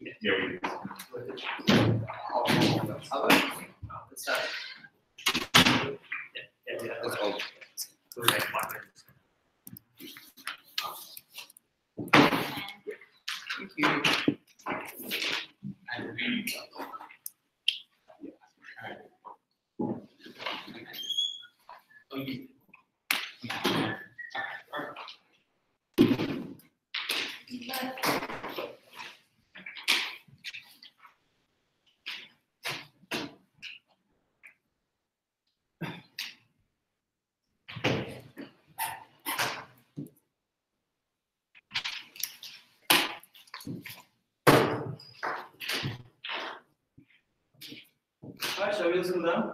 Yeah, we do. Let's start. That's all. Thank you. Alright, shall we listen to them?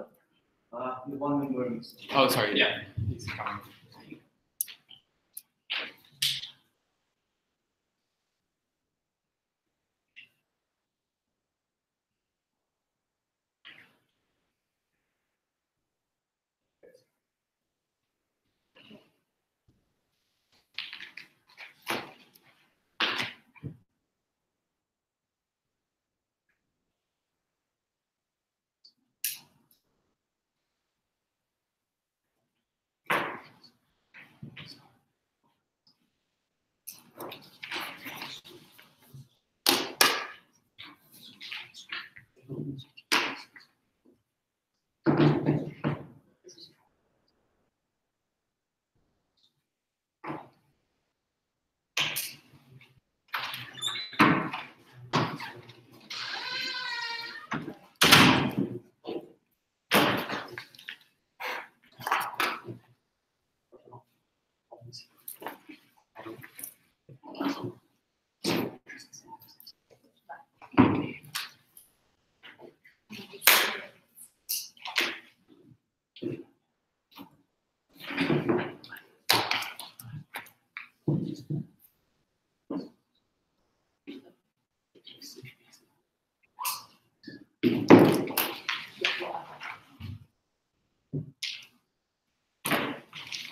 The one member. Oh, sorry, yeah. He's coming.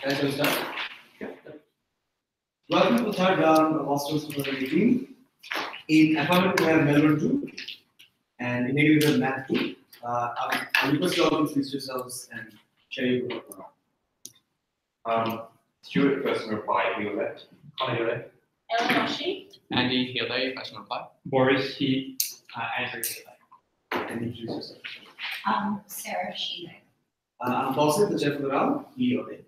Shall we start? Welcome to the third round of Hostels 2018. In Affirmative, we have Melbourne 2, and in Negative, we have Math 2. I request you all to introduce yourselves and share your work around. Stuart, personal reply, your left. Connor, your left. Eleanor, she. Andy, here, personal reply. Boris, he. Andrew, here. And introduce yourself. Sarah, she. I'm Boris, the chair for the round, he or they.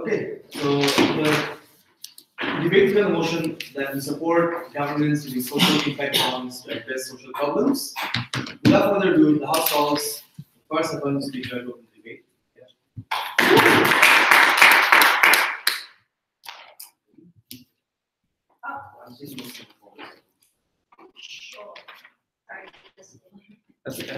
Okay, so the debate is on the motion that we support governments using social impact bonds to address social problems. Without further ado, the House calls the first opponent speaker to open the debate. I'm taking this forward. Sure. Sorry, this is That's okay.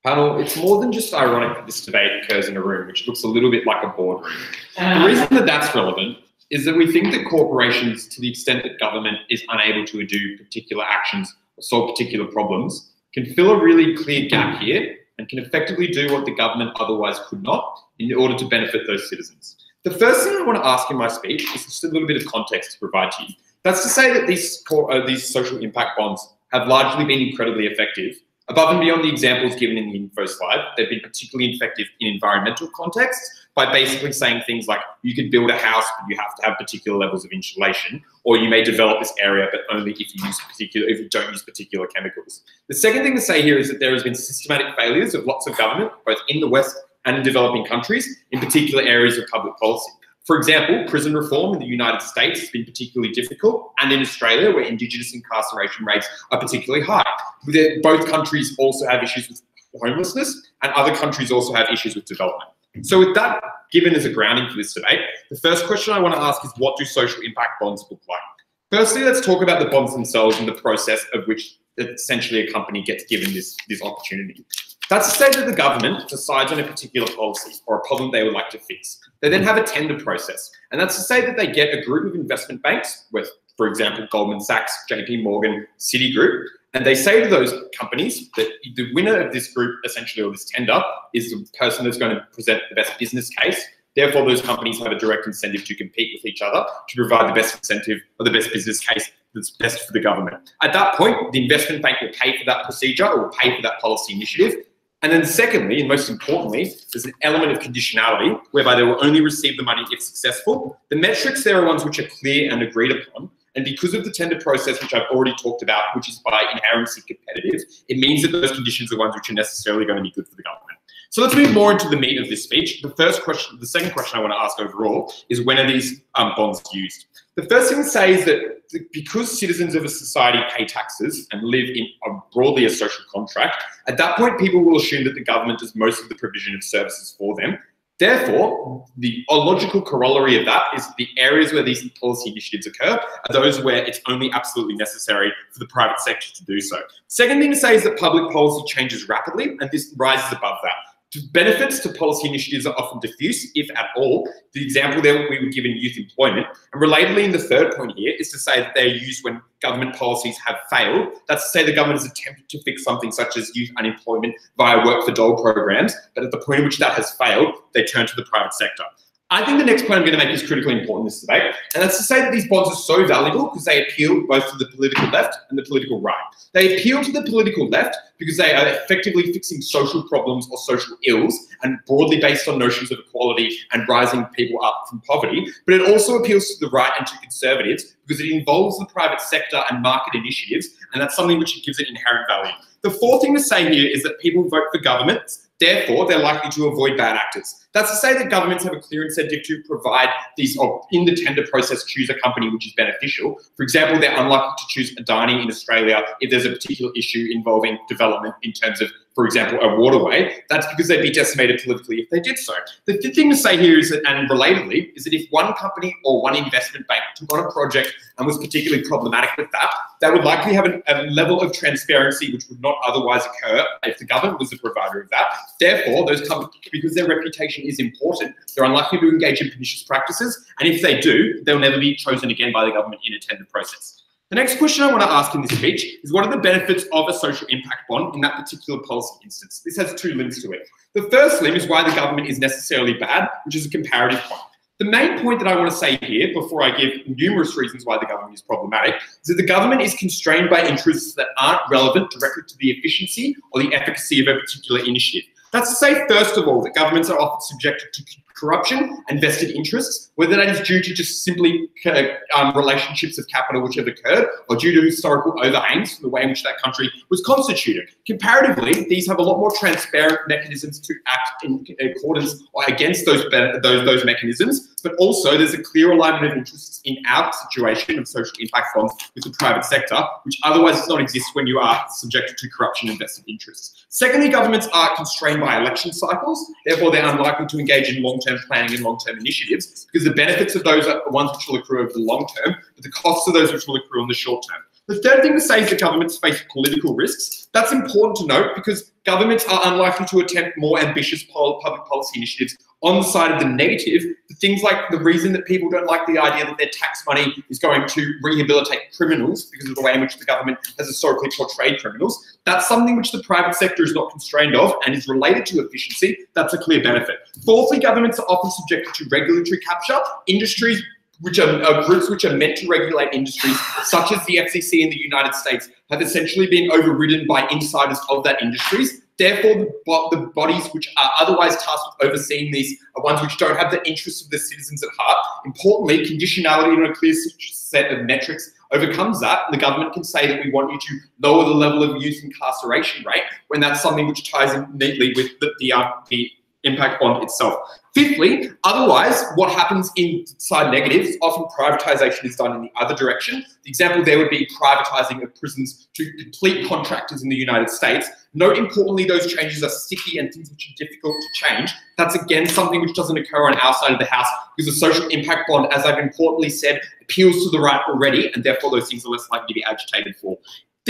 Panel, it's more than just ironic that this debate occurs in a room which looks a little bit like a boardroom. The reason that that's relevant is that we think that corporations, to the extent that government is unable to do particular actions or solve particular problems, can fill a really clear gap here and can effectively do what the government otherwise could not in order to benefit those citizens. The first thing I want to ask in my speech is just a little bit of context to provide to you. That's to say that these social impact bonds have largely been incredibly effective. Above and beyond the examples given in the info slide, they've been particularly effective in environmental contexts by basically saying things like you could build a house, but you have to have particular levels of insulation, or you may develop this area, but only if you don't use particular chemicals. The second thing to say here is that there has been systematic failures of lots of government, both in the West and in developing countries, in particular areas of public policy. For example, prison reform in the United States has been particularly difficult, and in Australia, where Indigenous incarceration rates are particularly high. Both countries also have issues with homelessness, and other countries also have issues with development. So with that given as a grounding for this debate, the first question I want to ask is, what do social impact bonds look like? Firstly, let's talk about the bonds themselves and the process of which essentially a company gets given this opportunity. That's to say that the government decides on a particular policy or a problem they would like to fix. They then have a tender process. And that's to say that they get a group of investment banks with, for example, Goldman Sachs, JP Morgan, Citigroup, and they say to those companies that the winner of this group, essentially, or this tender, is the person that's going to present the best business case. Therefore, those companies have a direct incentive to compete with each other to provide the best incentive or the best business case that's best for the government. At that point, the investment bank will pay for that procedure or will pay for that policy initiative. And then secondly, and most importantly, there's an element of conditionality whereby they will only receive the money if successful. The metrics there are ones which are clear and agreed upon. And because of the tender process, which I've already talked about, which is by inherency competitive, it means that those conditions are ones which are necessarily going to be good for the government. So let's move more into the meat of this speech. The second question I want to ask overall is, when are these bonds used? The first thing to say is that because citizens of a society pay taxes and live in broadly a social contract, at that point people will assume that the government does most of the provision of services for them. Therefore, the logical corollary of that is the areas where these policy initiatives occur are those where it's only absolutely necessary for the private sector to do so. Second thing to say is that public policy changes rapidly, and this rises above that. Benefits to policy initiatives are often diffuse, if at all. The example there we would give in youth employment. And relatedly, in the third point here, is to say that they're used when government policies have failed. That's to say the government has attempted to fix something such as youth unemployment via work for dole programs, but at the point in which that has failed, they turn to the private sector. I think the next point I'm going to make is critically important in this debate, and that's to say that these bonds are so valuable because they appeal both to the political left and the political right. They appeal to the political left because they are effectively fixing social problems or social ills and broadly based on notions of equality and rising people up from poverty, but it also appeals to the right and to conservatives because it involves the private sector and market initiatives, and that's something which gives it inherent value. The fourth thing to say here is that people vote for governments, therefore they're likely to avoid bad actors. That's to say that governments have a clear incentive to provide these, or in the tender process, choose a company which is beneficial. For example, they're unlikely to choose a Downie in Australia if there's a particular issue involving development in terms of, for example, a waterway. That's because they'd be decimated politically if they did so. The fifth thing to say here is that, and relatedly, is that if one company or one investment bank took on a project and was particularly problematic with that, they would likely have a level of transparency which would not otherwise occur if the government was the provider of that. Therefore, those companies, because their reputation is important, they're unlikely to engage in pernicious practices, and if they do, they'll never be chosen again by the government in a tender process. The next question I want to ask in this speech is, what are the benefits of a social impact bond in that particular policy instance? This has two limbs to it. The first limb is why the government is necessarily bad, which is a comparative point. The main point that I want to say here, before I give numerous reasons why the government is problematic, is that the government is constrained by interests that aren't relevant directly to the efficiency or the efficacy of a particular initiative. That's to say, first of all, that governments are often subjected to corruption and vested interests, whether that is due to just simply relationships of capital which have occurred or due to historical overhangs from the way in which that country was constituted. Comparatively, these have a lot more transparent mechanisms to act in accordance or against those mechanisms, but also there's a clear alignment of interests in our situation of social impact bonds with the private sector, which otherwise does not exist when you are subjected to corruption and vested interests. Secondly, governments are constrained by election cycles, therefore they're unlikely to engage in long-term planning and long-term initiatives because the benefits of those are ones which will accrue over the long term, but the costs of those which will accrue on the short term. The third thing to say is that governments face political risks. That's important to note because governments are unlikely to attempt more ambitious public policy initiatives on the side of the negative. Things like the reason that people don't like the idea that their tax money is going to rehabilitate criminals because of the way in which the government has historically portrayed criminals. That's something which the private sector is not constrained of and is related to efficiency. That's a clear benefit. Fourthly, governments are often subjected to regulatory capture. Industries which are groups which are meant to regulate industries, such as the FCC in the United States, have essentially been overridden by insiders of that industries. Therefore, the bodies which are otherwise tasked with overseeing these are ones which don't have the interests of the citizens at heart. Importantly, conditionality on a clear set of metrics overcomes that, and the government can say that we want you to lower the level of youth incarceration rate when that's something which ties in neatly with the impact bond itself. Fifthly, otherwise, what happens inside negatives, often privatisation is done in the other direction. The example there would be privatising of prisons to complete contractors in the United States. Note importantly, those changes are sticky and things which are difficult to change. That's again something which doesn't occur on our side of the house because the social impact bond, as I've importantly said, appeals to the right already, and therefore those things are less likely to be agitated for.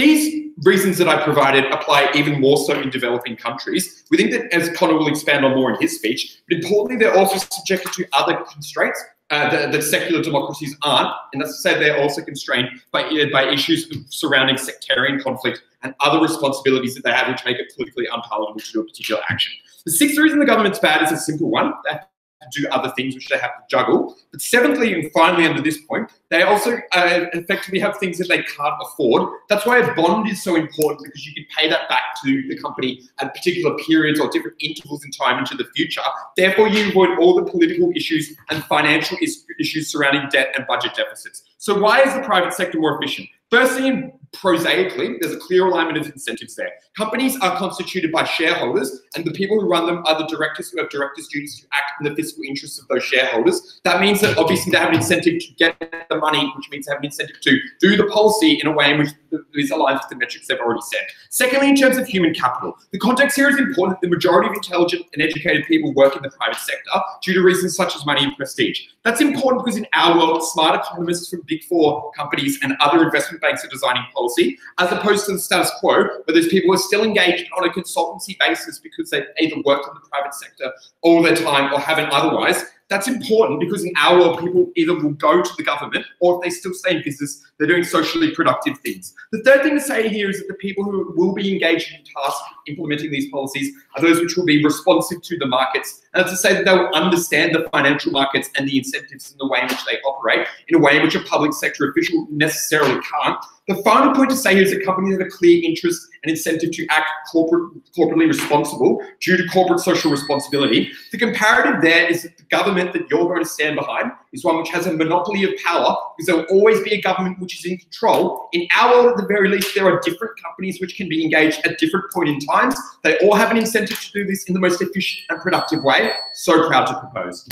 These reasons that I provided apply even more so in developing countries. We think that, as Connor will expand on more in his speech, but importantly, they're also subjected to other constraints that secular democracies aren't, and that's to say they're also constrained by issues surrounding sectarian conflict and other responsibilities that they have which make it politically unpalatable to do a particular action. The sixth reason the government's bad is a simple one. They have to do other things which they have to juggle. But seventhly, and finally under this point, they also effectively have things that they can't afford. That's why a bond is so important, because you can pay that back to the company at particular periods or different intervals in time into the future. Therefore, you avoid all the political issues and financial issues surrounding debt and budget deficits. So why is the private sector more efficient? Firstly, and prosaically, there's a clear alignment of incentives there. Companies are constituted by shareholders, and the people who run them are the directors who have directors' duties to act in the fiscal interests of those shareholders. That means that obviously they have an incentive to get the money, which means they have an incentive to do the policy in a way in which is aligned with the metrics they've already set. Secondly, in terms of human capital, the context here is important. The majority of intelligent and educated people work in the private sector due to reasons such as money and prestige. That's important because in our world, smart economists from Big Four companies and other investment banks are designing policy, as opposed to the status quo, where those people are still engaged on a consultancy basis because they've either worked in the private sector all their time or haven't otherwise. That's important because in our world, people either will go to the government, or if they still stay in business, they're doing socially productive things. The third thing to say here is that the people who will be engaged in tasks implementing these policies are those which will be responsive to the markets. And that's to say that they will understand the financial markets and the incentives in the way in which they operate, in a way in which a public sector official necessarily can't. The final point to say here is that companies have a clear interest and incentive to act corporately responsible due to corporate social responsibility. The comparative there is that the government that you're going to stand behind is one which has a monopoly of power, because there will always be a government which is in control. In our world, at the very least, there are different companies which can be engaged at different points in times. They all have an incentive to do this in the most efficient and productive way. So proud to propose.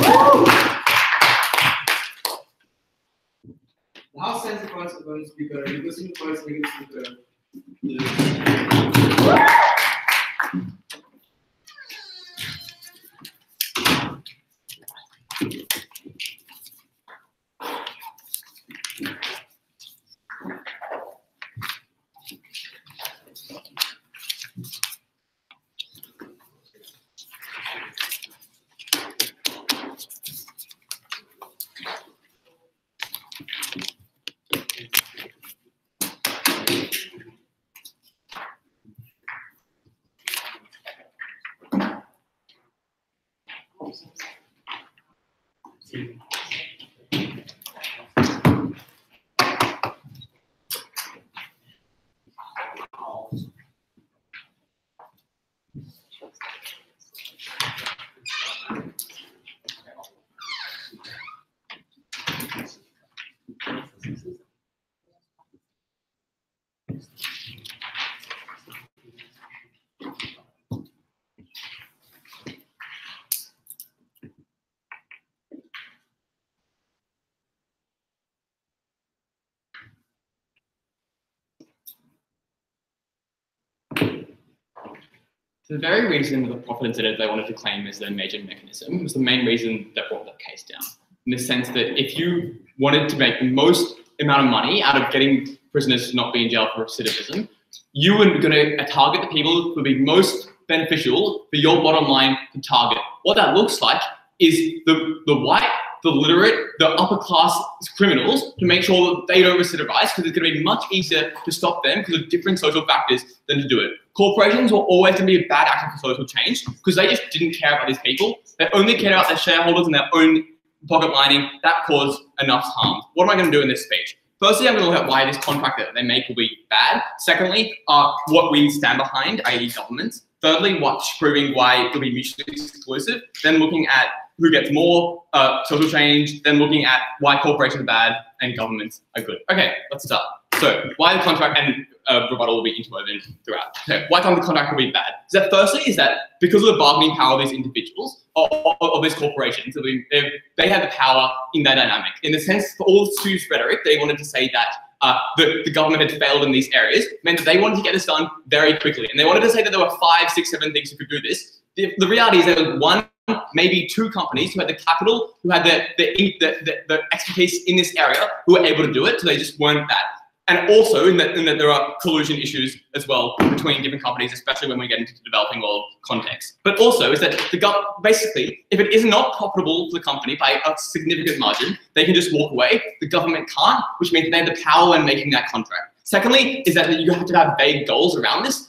The House sends the first speaker, requesting the first speaker. The very reason that the profit incentive they wanted to claim as their major mechanism was the main reason that brought that case down. In the sense that if you wanted to make the most amount of money out of getting prisoners to not be in jail for recidivism, you were going to target the people who would be most beneficial for your bottom line to target. What that looks like is the white, the literate, the upper class criminals, to make sure that they don't recidivize, because it's going to be much easier to stop them because of different social factors than to do it. Corporations were always going to be a bad actor for social change because they just didn't care about these people. They only cared about their shareholders and their own pocket lining. That caused enough harm. What am I going to do in this speech? Firstly, I'm going to look at why this contract that they make will be bad. Secondly, what we stand behind, i.e. governments. Thirdly, proving why it will be mutually exclusive. Then looking at who gets more social change. Then looking at why corporations are bad and governments are good. Okay, let's start. So why the contract and rebuttal will be interwoven throughout. Okay, why can't the contract will be bad? So that firstly is that because of the bargaining power of these individuals, of these corporations, they have the power in that dynamic. In the sense, for all Stu's rhetoric, they wanted to say that the government had failed in these areas, meant that they wanted to get this done very quickly. And they wanted to say that there were 5, 6, 7 things who could do this. The reality is there was one, maybe 2 companies who had the capital, who had the expertise in this area, who were able to do it, so they just weren't that. and also in that there are collusion issues as well between different companies, especially when we get into the developing world context. But also is that basically, if it is not profitable for the company by a significant margin, they can just walk away. The government can't, which means they have the power in making that contract. Secondly, is that you have to have vague goals around this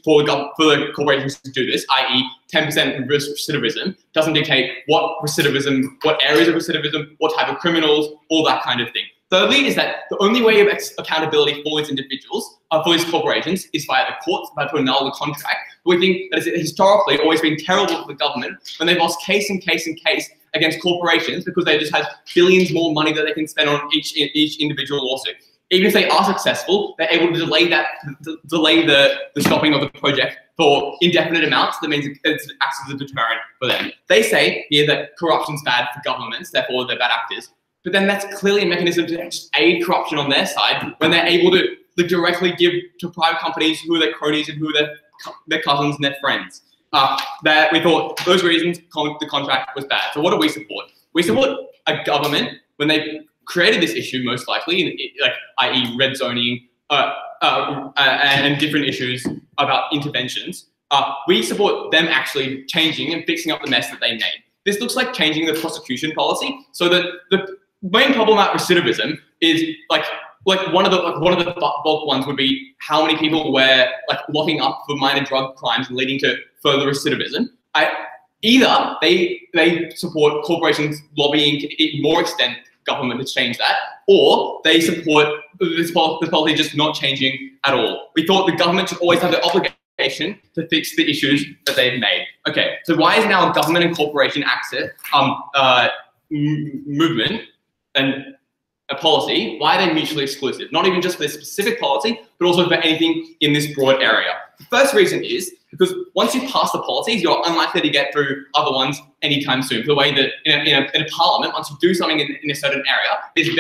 for the corporations to do this, i.e. 10% recidivism doesn't dictate what recidivism, what areas of recidivism, what type of criminals, all that kind of thing. Thirdly, is that the only way of accountability for these individuals, for these corporations, is via the courts, by to annul the contract. We think that it's historically always been terrible for the government when they've lost case and case and case against corporations because they just have billions more money that they can spend on each individual lawsuit. Even if they are successful, they're able to delay the stopping of the project for indefinite amounts. That means it acts as a deterrent for them. They say here that corruption's bad for governments, therefore they're bad actors. But then that's clearly a mechanism to just aid corruption on their side when they're able to directly give to private companies who are their cronies and who are their cousins and their friends. That we thought those reasons the contract was bad. So what do we support? We support a government when they created this issue, most likely, like i.e. red zoning and different issues about interventions. We support them actually changing and fixing up the mess that they made. This looks like changing the prosecution policy so that the main problem about recidivism is like one of the bulk ones would be how many people were like locking up for minor drug crimes and leading to further recidivism. Either they support corporations lobbying to more extent government to change that, or they support this policy just not changing at all. We thought the government should always have the obligation to fix the issues that they've made. Okay, so why is now government and corporation access movement and a policy, why are they mutually exclusive? Not even just for this specific policy, but also for anything in this broad area. The first reason is because once you pass the policies, you're unlikely to get through other ones anytime soon. For the way that in a parliament, once you do something in a certain area, it's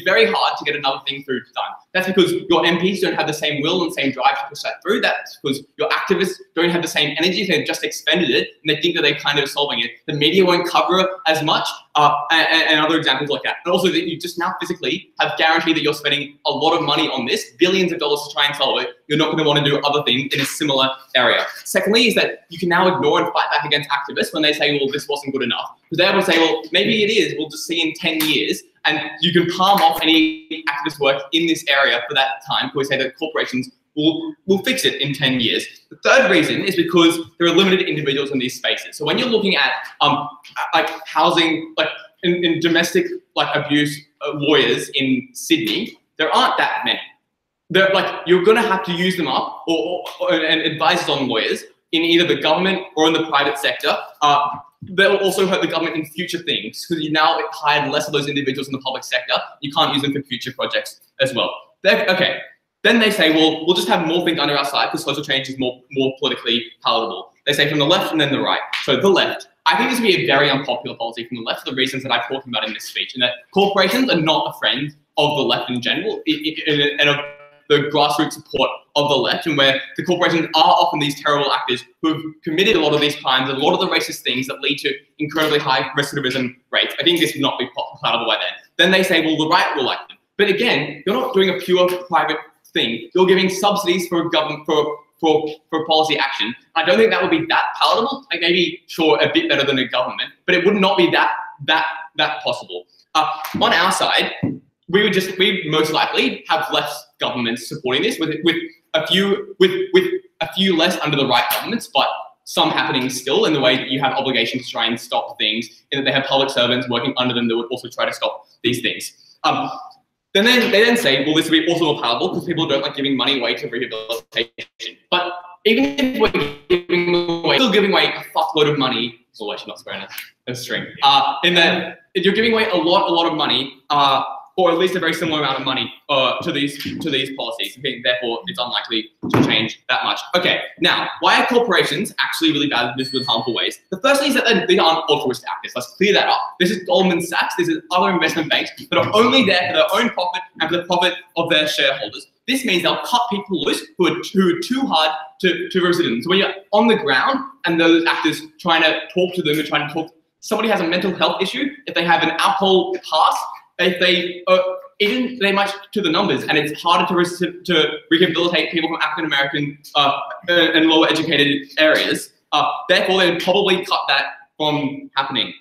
very hard to get another thing through done. That's because your MPs don't have the same will and same drive to push that through. That's because your activists don't have the same energy. They've just expended it and they think that they're kind of solving it. The media won't cover it as much and other examples like that. And also that you just now physically have guaranteed that you're spending a lot of money on this, billions of dollars to try and solve it. You're not going to want to do other things in a similar area. Secondly is that you can now ignore and fight back against activists when they say, well, this wasn't good enough. Because they're able to say, well, maybe it is. We'll just see in 10 years. And you can palm off any activist work in this area for that time, because we say that corporations will fix it in 10 years. The third reason is because there are limited individuals in these spaces. So when you're looking at like housing, like in domestic like abuse lawyers in Sydney, there aren't that many. They're like, you're going to have to use them up and advise on lawyers in either the government or in the private sector. That will also hurt the government in future things because you now hired less of those individuals in the public sector. You can't use them for future projects as well. Okay. Then they say, well, we'll just have more things under our side because social change is more politically palatable. They say from the left and then the right. So the left. I think this would be a very unpopular policy from the left for the reasons that I've talked about in this speech, and that corporations are not a friend of the left in general and of the grassroots support of the left, and where the corporations are often these terrible actors who have committed a lot of these crimes and a lot of the racist things that lead to incredibly high recidivism rates. I think this would not be palatable by then. Then they say, well, the right will like them. But again, you're not doing a pure private thing. You're giving subsidies for government for policy action. I don't think that would be that palatable. Like maybe sure a bit better than a government, but it would not be that possible. On our side, we most likely have less governments supporting this, with a few less under the right governments, but some happening still in the way that you have obligations to try and stop things, and that they have public servants working under them that would also try to stop these things. They then say, well, this would be also more palatable because people don't like giving money away to rehabilitation. But even if we're still giving away a fuckload of money, so actually not spraying a string, in that you're giving away a lot of money, or at least a very similar amount of money to these policies. I think therefore it's unlikely to change that much. Okay, now why are corporations actually really bad at this with harmful ways? The first thing is that they aren't altruistic actors. Let's clear that up. This is Goldman Sachs. This is other investment banks that are only there for their own profit and for the profit of their shareholders. This means they'll cut people loose who are too hard to residents. So when you're on the ground and those actors trying to talk to them and trying to talk, somebody has a mental health issue, if they have an alcohol past, if they isn't very much to the numbers, and it's harder to rehabilitate people from African American and lower educated areas. Therefore, they would probably cut that from happening.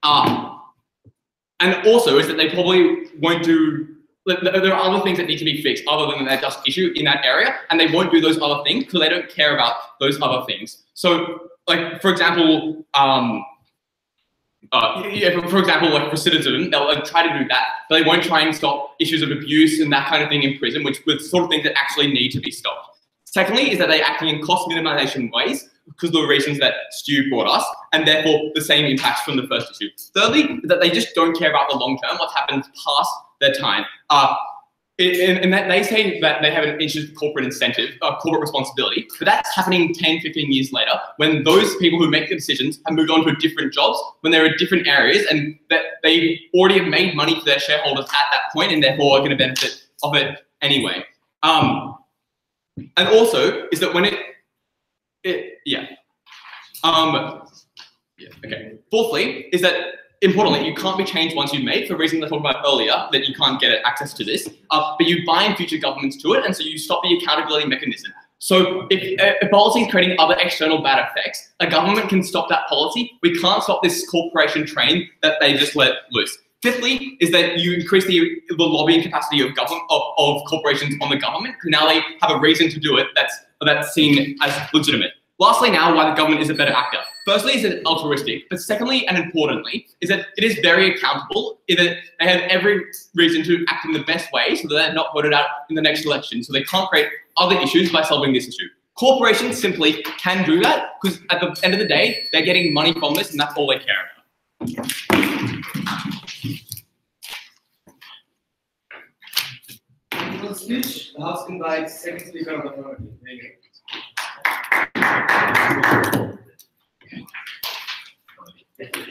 And also is that they probably won't do. There are other things that need to be fixed other than that just issue in that area, and they won't do those other things because they don't care about those other things. So, like for example, for example, like recidivism, they'll try to do that, but they won't try and stop issues of abuse and that kind of thing in prison, which were the sort of things that actually need to be stopped. Secondly, is that they're acting in cost minimization ways because of the reasons that Stu brought us, and therefore the same impacts from the first issue. Thirdly, is that they just don't care about the long term, what happens past their time. And that they say that they have an issue of corporate incentive, corporate responsibility, but that's happening 10, 15 years later when those people who make the decisions have moved on to different jobs, when they're in different areas, and that they already have made money for their shareholders at that point and therefore are going to benefit of it anyway. And also is that when Fourthly, is that importantly, you can't be changed once you've made for reasons I talked about earlier, that you can't get access to this, but you bind future governments to it, and so you stop the accountability mechanism. So if a policy is creating other external bad effects, a government can stop that policy. We can't stop this corporation train that they just let loose. Fifthly, is that you increase the lobbying capacity of corporations on the government, because now they have a reason to do it that's seen as legitimate. Lastly, now, why the government is a better actor. Firstly, is it altruistic, but secondly, and importantly, is that it is very accountable, in that they have every reason to act in the best way so that they're not voted out in the next election, so they can't create other issues by solving this issue. Corporations simply can do that, because at the end of the day, they're getting money from this, and that's all they care about. For the speech, the House invites second speaker of the Affirmative. Thank you.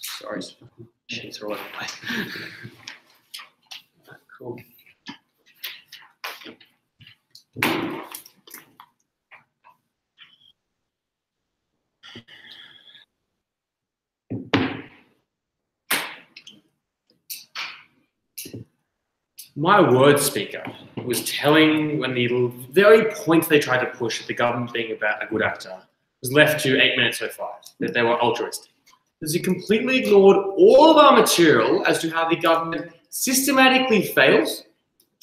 Sorry, sheets are all over the place. Cool. My word speaker was telling when the very point they tried to push at the government being about a good actor was left to 8:05, that they were altruistic. Because he completely ignored all of our material as to how the government systematically fails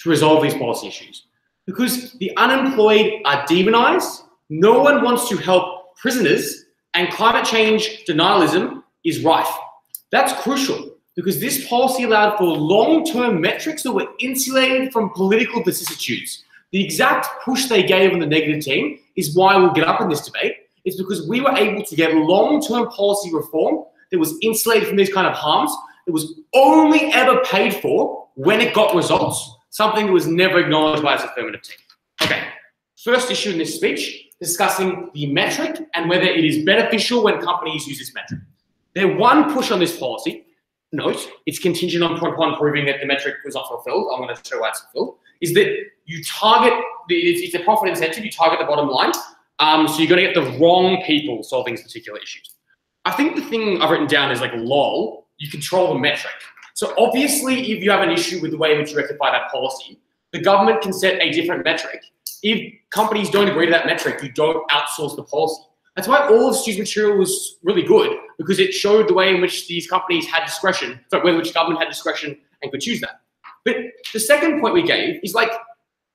to resolve these policy issues. Because the unemployed are demonized, no one wants to help prisoners, and climate change denialism is rife. That's crucial, because this policy allowed for long-term metrics that were insulated from political vicissitudes. The exact push they gave on the negative team is why we'll get up in this debate. It's because we were able to get long-term policy reform that was insulated from these kind of harms. It was only ever paid for when it got results, something that was never acknowledged by its affirmative team. Okay, first issue in this speech, discussing the metric and whether it is beneficial when companies use this metric. Their one push on this policy, note, it's contingent upon proving that the metric was not fulfilled. I'm going to show why it's fulfilled. Is that you target, it's a profit incentive, you target the bottom line. So you're going to get the wrong people solving these particular issues. I think the thing I've written down is like, lol, you control the metric. So obviously, if you have an issue with the way in which you rectify that policy, the government can set a different metric. If companies don't agree to that metric, you don't outsource the policy. That's why all of Stu's material was really good. because it showed the way in which these companies had discretion, which government had discretion and could choose that. But the second point we gave is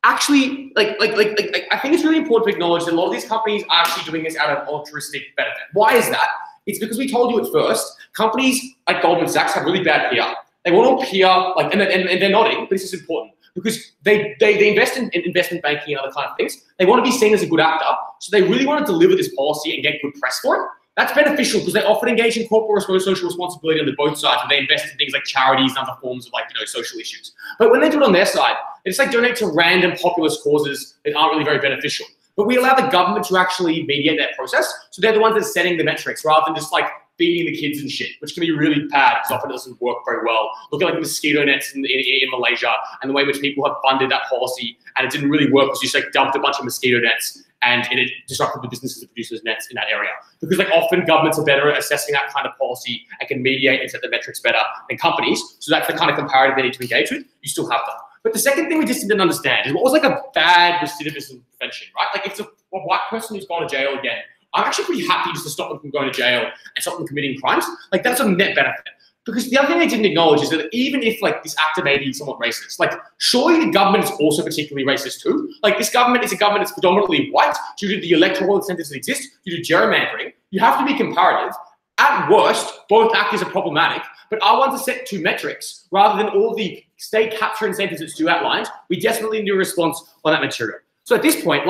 actually, I think it's really important to acknowledge that a lot of these companies are actually doing this out of altruistic benefit. Why is that? It's because we told you at first, companies like Goldman Sachs have really bad PR. They want to PR, and they're nodding, but this is important because they invest in investment banking and other kind of things. They want to be seen as a good actor, so they really want to deliver this policy and get good press for it. That's beneficial because they often engage in corporate social responsibility on both sides, and they invest in things like charities and other forms of social issues. But when they do it on their side, they just donate to random populist causes that aren't really very beneficial. But we allow the government to actually mediate that process, so they're the ones that are setting the metrics rather than just feeding the kids and shit, which can be really bad because often it doesn't work very well. Look at mosquito nets in Malaysia and the way in which people have funded that policy, and it didn't really work because you just dumped a bunch of mosquito nets and it disrupted the businesses that produces nets in that area. Because often governments are better at assessing that kind of policy and can mediate and set the metrics better than companies. So that's the kind of comparative they need to engage with. You still have them. But the second thing we just didn't understand is what was a bad recidivism prevention, right? If it's a white person who's gone to jail again, I'm actually pretty happy just to stop them from going to jail and stop them committing crimes. That's a net benefit. Because the other thing they didn't acknowledge is that even if this actor may be somewhat racist, surely the government is also particularly racist too. This government is a government that's predominantly white due to the electoral incentives that exist, due to gerrymandering. You have to be comparative. At worst, both actors are problematic, but I want to set two metrics rather than all the state capture incentives that Stu outlined. We desperately need a response on that material. So at this point,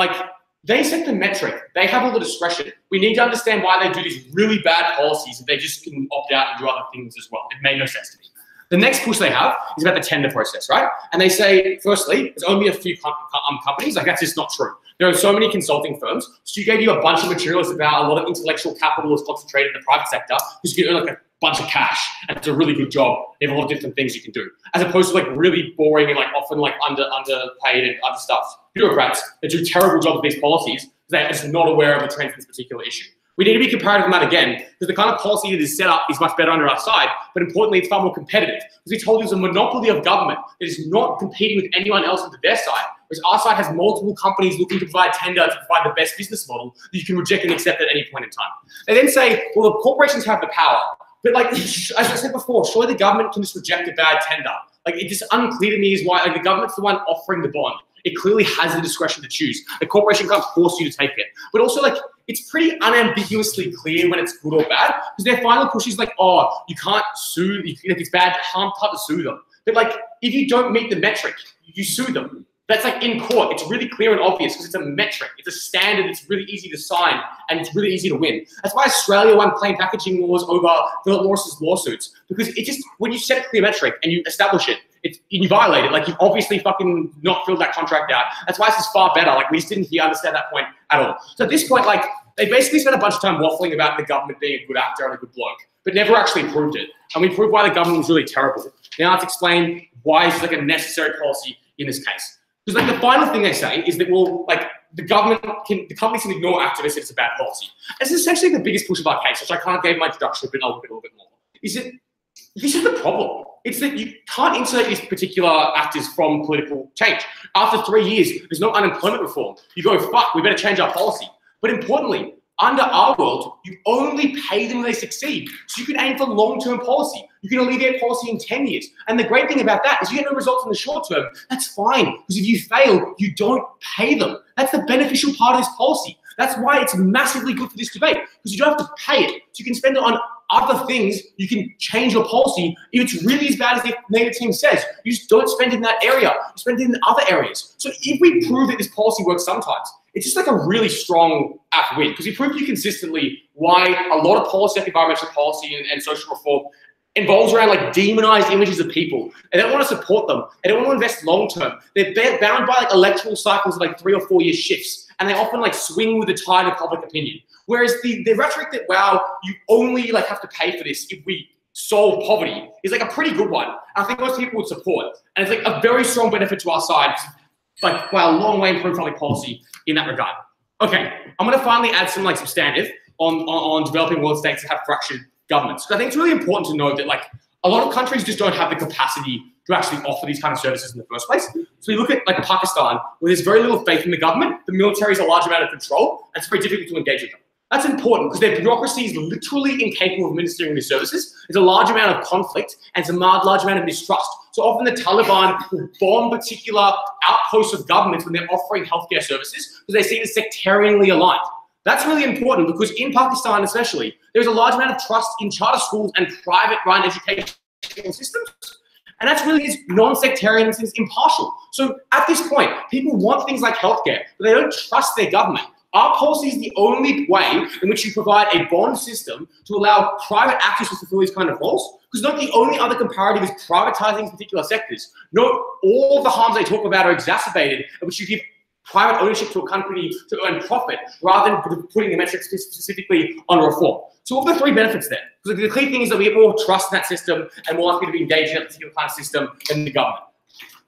they set the metric. They have all the discretion. We need to understand why they do these really bad policies if they just can opt out and do other things as well. It made no sense to me. The next push they have is about the tender process, right? And they say, firstly, there's only a few companies. That's just not true. There are so many consulting firms. Stu gave you a bunch of materials about a lot of intellectual capital is concentrated in the private sector because you can earn a bunch of cash, and it's a really good job. They have a lot of different things you can do, as opposed to really boring and often underpaid and understaffed bureaucrats that do terrible jobs with these policies because they're just not aware of the trends in this particular issue. We need to be comparative on that again, because the kind of policy that is set up is much better under our side, but importantly, it's far more competitive. Because we told you there's a monopoly of government that is not competing with anyone else under their side, whereas our side has multiple companies looking to provide tender to provide the best business model that you can reject and accept at any point in time. They then say, well, the corporations have the power, but as I said before, surely the government can just reject a bad tender. It's just unclear to me is why the government's the one offering the bond. It clearly has the discretion to choose. The corporation can't force you to take it. But also, it's pretty unambiguously clear when it's good or bad, because their final push is oh, you can't sue, it's bad, harm to sue them. But if you don't meet the metric, you sue them. That's in court. It's really clear and obvious because it's a metric. It's a standard. It's really easy to sign and it's really easy to win. That's why Australia won plain packaging laws over Philip Morris's lawsuits, because it just, when you set a clear metric and you establish it, you violate it. You've obviously fucking not filled that contract out. That's why this is far better. We just didn't understand that point at all. So at this point, they basically spent a bunch of time waffling about the government being a good actor and a good bloke, but never actually proved it. And we proved why the government was really terrible. Now let's explain why it's a necessary policy in this case. Because the final thing they say is that, well, the companies can ignore activists if it's a bad policy. This is essentially the biggest push of our case, which I kind of gave my introduction, but I'll look at a little bit more. Is that this is the problem. It's that you can't insert these particular actors from political change. After 3 years, there's no unemployment reform. You go, fuck, we better change our policy. But importantly, under our world, you only pay them when they succeed. So you can aim for long-term policy. You can alleviate policy in 10 years. And the great thing about that is you get no results in the short term. That's fine, because if you fail, you don't pay them. That's the beneficial part of this policy. That's why it's massively good for this debate, because you don't have to pay it. So you can spend it on other things. You can change your policy. If it's really as bad as the native team says, you just don't spend it in that area. You spend it in other areas. So if we prove that this policy works sometimes, it's just a really strong win, because we proved to you consistently why a lot of policy, like environmental policy and social reform, involves around demonized images of people. They don't want to support them. They don't want to invest long term. They're bound by electoral cycles of 3 or 4 year shifts, and they often swing with the tide of public opinion. Whereas the rhetoric that, wow, you only have to pay for this if we solve poverty is a pretty good one. I think most people would support, and it's a very strong benefit to our side, by a long way improved public policy in that regard. Okay, I'm going to finally add some substantive on developing world states that have fractured governments. Because I think it's really important to note that a lot of countries just don't have the capacity to actually offer these kind of services in the first place. So we look at Pakistan, where there's very little faith in the government. The military has a large amount of control, and it's very difficult to engage with them. That's important because their bureaucracy is literally incapable of administering these services. There's a large amount of conflict and there's a large amount of mistrust. So often the Taliban will bomb particular outposts of governments when they're offering healthcare services because they see it as sectarianly aligned. That's really important because in Pakistan especially, there's a large amount of trust in charter schools and private run education systems. And that's really is non-sectarian and it's impartial. So at this point, people want things like healthcare, but they don't trust their government. Our policy is the only way in which you provide a bond system to allow private actors to fulfill these kind of roles, because not the only other comparative is privatizing particular sectors. Not all the harms they talk about are exacerbated, in which you give private ownership to a company to earn profit, rather than putting the metrics specifically on reform. So all the three benefits there. Because the key thing is that we have more trust in that system and more likely to be engaged in that particular kind of system than the government.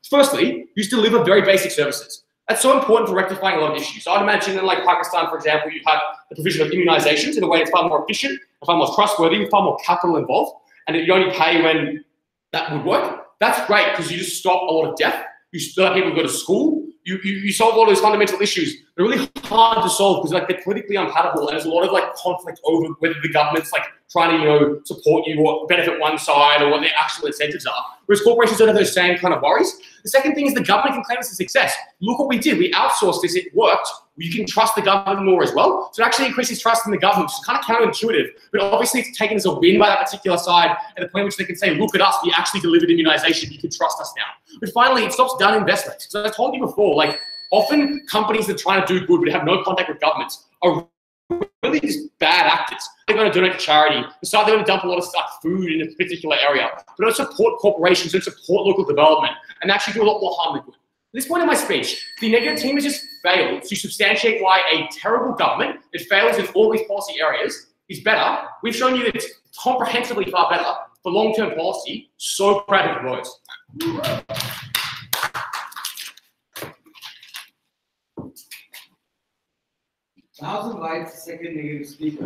Firstly, you still deliver very basic services. That's so important for rectifying a lot of issues. So I'd imagine in like Pakistan, for example, you have the provision of immunizations in a way that's far more efficient, far more trustworthy, far more capital involved, and that you only pay when that would work. That's great because you just stop a lot of death. You still have people who go to school. You solve all those fundamental issues. They're really hard to solve because like they're politically unpalatable and there's a lot of like conflict over whether the government's like trying to support you or benefit one side or what their actual incentives are. Whereas corporations don't have those same kind of worries. The second thing is the government can claim this a success. Look what we did. We outsourced this. It worked. You can trust the government more as well. So it actually increases trust in the government, which is kind of counterintuitive. But obviously it's taken as a win by that particular side at the point in which they can say, look at us, we actually delivered immunization. You can trust us now. But finally, it stops down investment. So I told you before, like often companies that are trying to do good but have no contact with governments are really just bad actors. They're going to donate to charity. Decide they're going to dump a lot of food in a particular area. But don't support corporations, don't support local development, and actually do a lot more harm than good. At this point in my speech, the negative team has just failed to substantiate why a terrible government that fails in all these policy areas is better. We've shown you that it's comprehensively far better for long-term policy. So proud of you boys. Thousand lights, second negative speaker.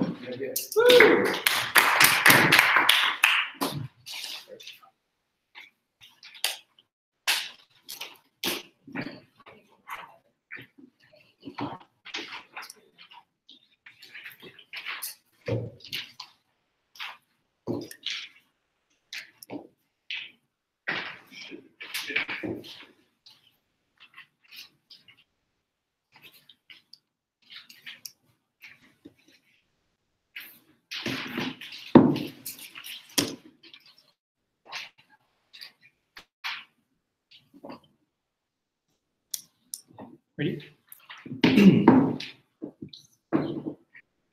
Ready?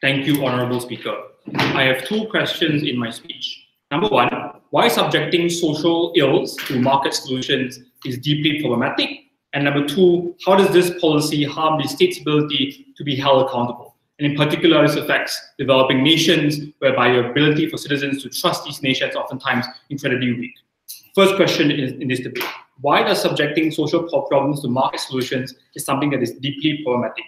Thank you, Honorable Speaker. I have two questions in my speech. Number one, why subjecting social ills to market solutions is deeply problematic? And number two, how does this policy harm the state's ability to be held accountable? And in particular, this affects developing nations, whereby your ability for citizens to trust these nations oftentimes incredibly weak. First question is in this debate. Why does subjecting social problems to market solutions is something that is deeply problematic?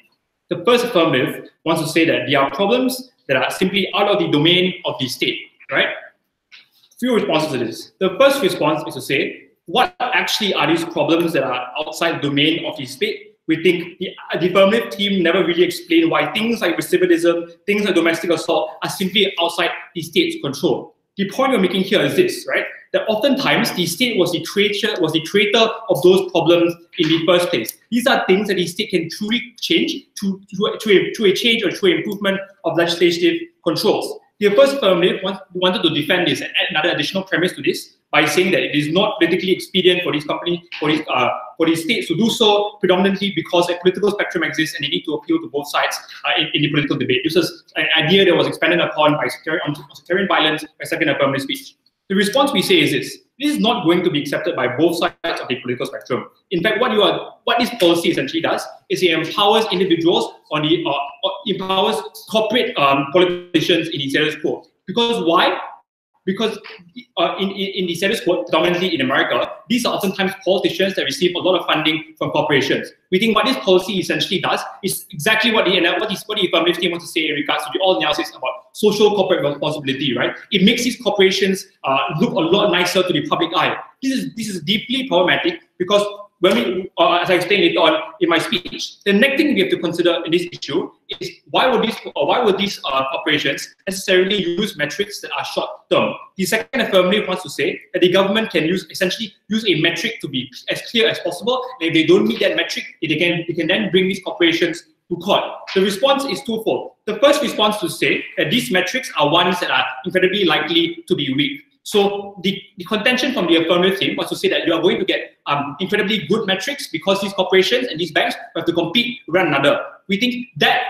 The first affirmative wants to say that there are problems that are simply out of the domain of the state, right? Few responses to this. The first response is to say, what actually are these problems that are outside the domain of the state? We think the affirmative team never really explained why things like recidivism, things like domestic assault are simply outside the state's control. The point we're making here is this, right? That oftentimes the state was the creator of those problems in the first place. These are things that the state can truly change through a change or through improvement of legislative controls. The first affirmative wanted to defend this and add another additional premise to this by saying that it is not politically expedient for these companies, for these states to do so, predominantly because a political spectrum exists and they need to appeal to both sides in the political debate. This is an idea that was expanded upon by sectarian violence by second affirmative speech. The response we say is this: this is not going to be accepted by both sides of the political spectrum. In fact, what this policy essentially does is it empowers individuals empowers corporate politicians in the status quo. Because why? Because in the status quo, predominantly in America, these are oftentimes politicians that receive a lot of funding from corporations. We think what this policy essentially does is exactly what the affirmative team wants to say in regards to the all analysis about social corporate responsibility, right? It makes these corporations look a lot nicer to the public eye. This is deeply problematic because as I explained later on in my speech, the next thing we have to consider in this issue is why would these corporations necessarily use metrics that are short term? The second affirmative wants to say that the government can essentially use a metric to be as clear as possible. And if they don't meet that metric, they can then bring these corporations to court. The response is twofold. The first response to say that these metrics are ones that are incredibly likely to be weak. So the contention from the affirmative team was to say that you are going to get incredibly good metrics because these corporations and these banks have to compete with one another. We think that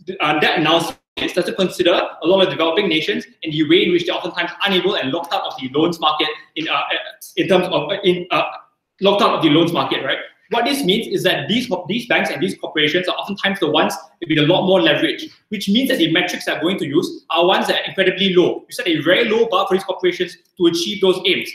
that analysis doesn't consider a lot of developing nations and the way in which they're oftentimes unable and locked out of the loans market locked out of the loans market, right? What this means is that these banks and these corporations are oftentimes the ones with a lot more leverage, which means that the metrics they're going to use are ones that are incredibly low. You set a very low bar for these corporations to achieve those aims.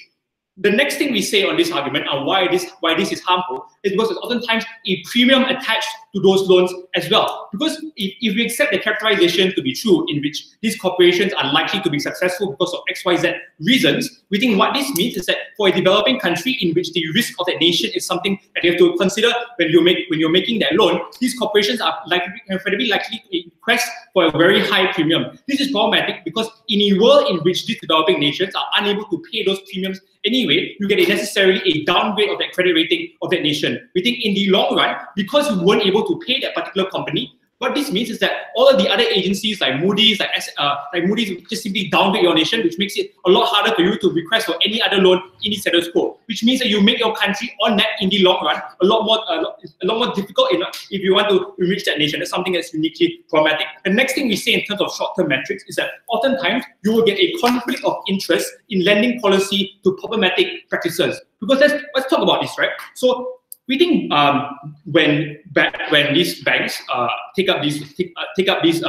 The next thing we say on this argument and why this is harmful is because there's oftentimes a premium attached to those loans as well. Because if we accept the characterization to be true, in which these corporations are likely to be successful because of XYZ reasons, we think what this means is that for a developing country in which the risk of that nation is something that you have to consider when you're making that loan, these corporations are incredibly likely to request for a very high premium. This is problematic because in a world in which these developing nations are unable to pay those premiums anyway, you get necessarily a downgrade of that credit rating of that nation. We think in the long run, because you weren't able to pay that particular company, what this means is that all of the other agencies like Moody's, like Moody's just simply downgrade your nation, which makes it a lot harder for you to request for any other loan in the status quo, which means that you make your country on net in the long run a lot more difficult if you want to reach that nation. That's something that's uniquely problematic. The next thing we say in terms of short-term metrics is that oftentimes you will get a conflict of interest in lending policy to problematic practices. Because let's talk about this, right? So we think when these banks take up these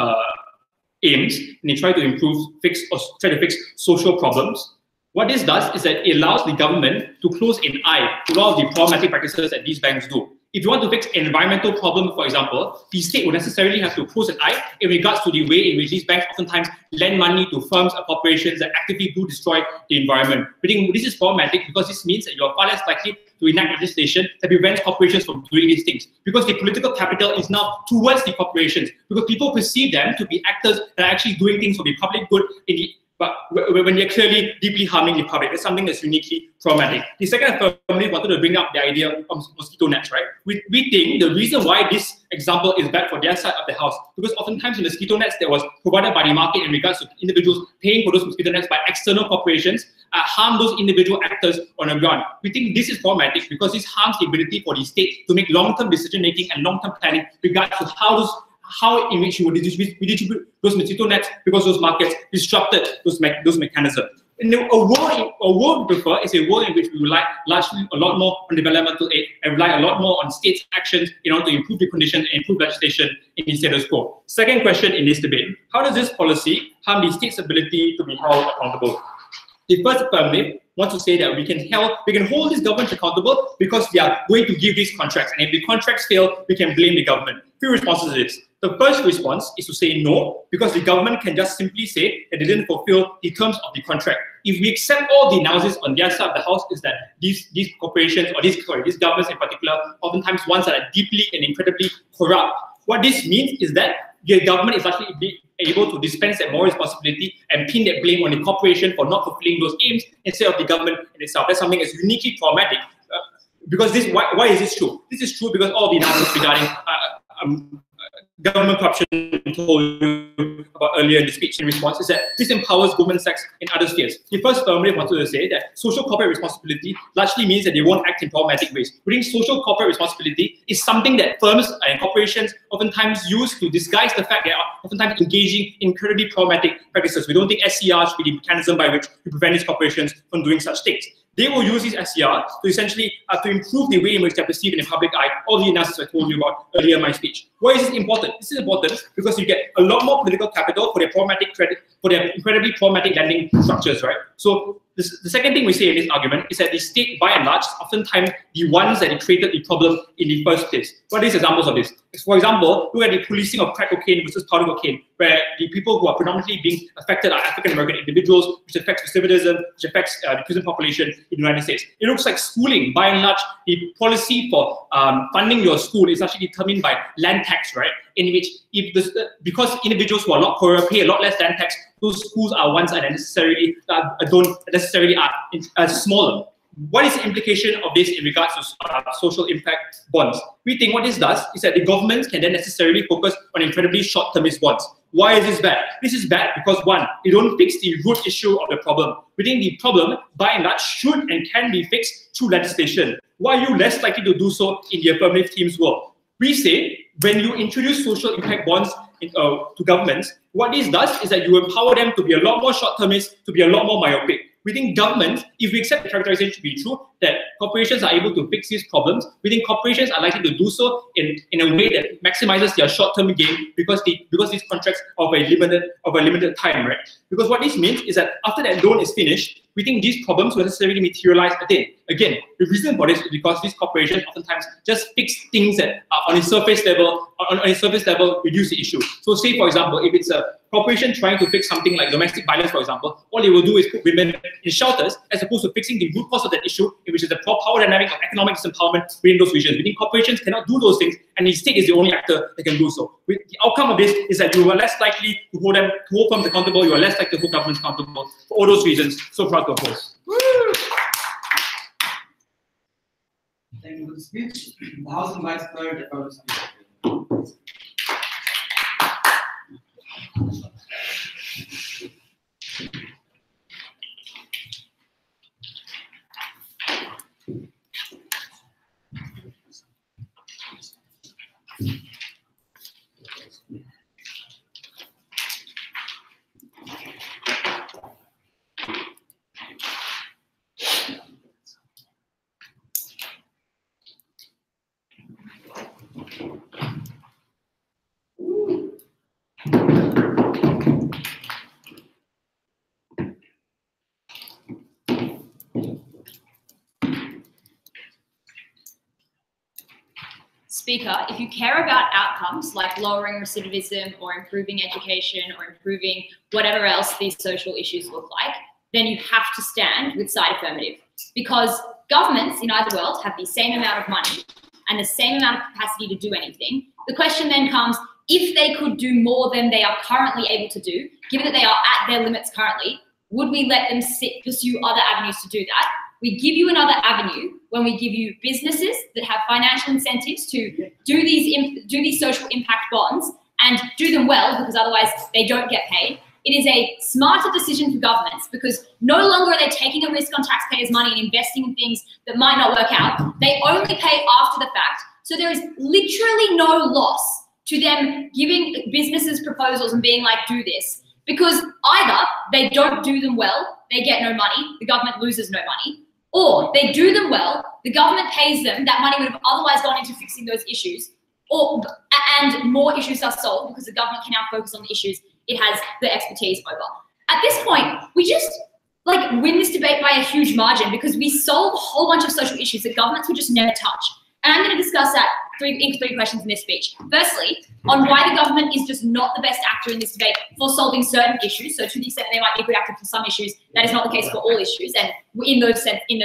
aims and they try to fix social problems, what this does is that it allows the government to close an eye to a lot of the problematic practices that these banks do. If you want to fix an environmental problem, for example, the state will necessarily have to close an eye in regards to the way in which these banks oftentimes lend money to firms or corporations that actively do destroy the environment. We think this is problematic because this means that you are far less likely to enact legislation that prevents corporations from doing these things. Because the political capital is now towards the corporations, because people perceive them to be actors that are actually doing things for the public good but when they're clearly deeply harming the public. That's something that's uniquely problematic. The second affirmative wanted to bring up the idea of mosquito nets, right? We think the reason why this example is bad for their side of the house, because oftentimes in the mosquito nets that was provided by the market in regards to individuals paying for those mosquito nets by external corporations, harm those individual actors on the ground. We think this is problematic because this harms the ability for the state to make long-term decision-making and long-term planning regards to how in which you would distribute those mosquito nets, because those markets disrupted those mechanisms. And a world we prefer is a world in which we rely largely a lot more on developmental aid and rely a lot more on states' actions in order to improve the conditions and improve legislation in the status quo. Second question in this debate: how does this policy harm the state's ability to be held accountable? The first affirmative wants to say that we can hold these governments accountable because they are going to give these contracts, and if the contracts fail, we can blame the government. Few responses to this. The first response is to say no, because the government can just simply say that they didn't fulfill the terms of the contract. If we accept all the analysis on their side of the house, is that these corporations or these governments in particular, oftentimes ones that are deeply and incredibly corrupt. What this means is that the government is actually able to dispense that moral responsibility and pin that blame on the corporation for not fulfilling those aims instead of the government in itself. That's something that's uniquely problematic. Because why is this true? This is true because all the analysis regarding government corruption told you about earlier in the speech in response is that this empowers Goldman Sachs in other spheres. The first affirmative wanted to say that social corporate responsibility largely means that they won't act in problematic ways. We think social corporate responsibility is something that firms and corporations oftentimes use to disguise the fact they are oftentimes engaging in incredibly problematic practices. We don't think SCR should be the mechanism by which we prevent these corporations from doing such things. They will use these SCR to essentially to improve the way in which they're perceived in the public eye. All the analysis I told you about earlier in my speech. Why is this important? This is important because you get a lot more political capital for their problematic credit, for their incredibly problematic lending structures, right? So The second thing we say in this argument is that the state, by and large, is oftentimes the ones that created the problem in the first place. What are examples of this? For example, look at the policing of crack cocaine versus powder cocaine, where the people who are predominantly being affected are African American individuals, which affects recidivism, which affects the prison population in the United States. It looks like schooling, by and large, the policy for funding your school is actually determined by land tax, right? In which, because individuals who are a lot poorer pay a lot less land tax, those schools are ones that don't necessarily are smaller. What is the implication of this in regards to social impact bonds? We think what this does is that the government can then necessarily focus on incredibly short-termist bonds. Why is this bad? This is bad because, one, they don't fix the root issue of the problem. We think the problem, by and large, should and can be fixed through legislation. Why are you less likely to do so in the affirmative team's world? We say when you introduce social impact bonds to governments, what this does is that you empower them to be a lot more short-termist, to be a lot more myopic. We think government, if we accept the characterization to be true, that corporations are able to fix these problems, we think corporations are likely to do so in a way that maximizes their short-term gain because these contracts are of a limited time, right? Because what this means is that after that loan is finished, we think these problems will necessarily materialize again. The reason for this is because these corporations oftentimes just fix things that are on a surface level, reduce the issue. So say, for example, if it's a corporation trying to fix something like domestic violence, for example, all they will do is put women in shelters as opposed to fixing the root cause of that issue, which is the power dynamic of economic disempowerment within those regions. We think corporations cannot do those things, and the state is the only actor that can do so. The outcome of this is that you are less likely to hold firms accountable, you are less likely to hold governments accountable for all those reasons. So proud to oppose. Thank you for the speech. The House invites Kirk to speak. Speaker, if you care about outcomes like lowering recidivism or improving education or improving whatever else these social issues look like, then you have to stand with side affirmative. Because governments in either world have the same amount of money and the same amount of capacity to do anything. The question then comes, if they could do more than they are currently able to do, given that they are at their limits currently, would we let them pursue other avenues to do that? We give you another avenue when we give you businesses that have financial incentives to do these social impact bonds and do them well, because otherwise they don't get paid. It is a smarter decision for governments because no longer are they taking a risk on taxpayers' money and investing in things that might not work out. They only pay after the fact. So there is literally no loss to them giving businesses proposals and being like, do this. Because either they don't do them well, they get no money, the government loses no money, or they do them well, the government pays them, that money would have otherwise gone into fixing those issues, and more issues are solved because the government can now focus on the issues it has the expertise over. At this point, we just win this debate by a huge margin because we solve a whole bunch of social issues that governments would just never touch. And I'm going to discuss that in three questions in this speech. Firstly, on why the government is just not the best actor in this debate for solving certain issues. So to the extent they might be a good actor for some issues, that is not the case for all issues. And in those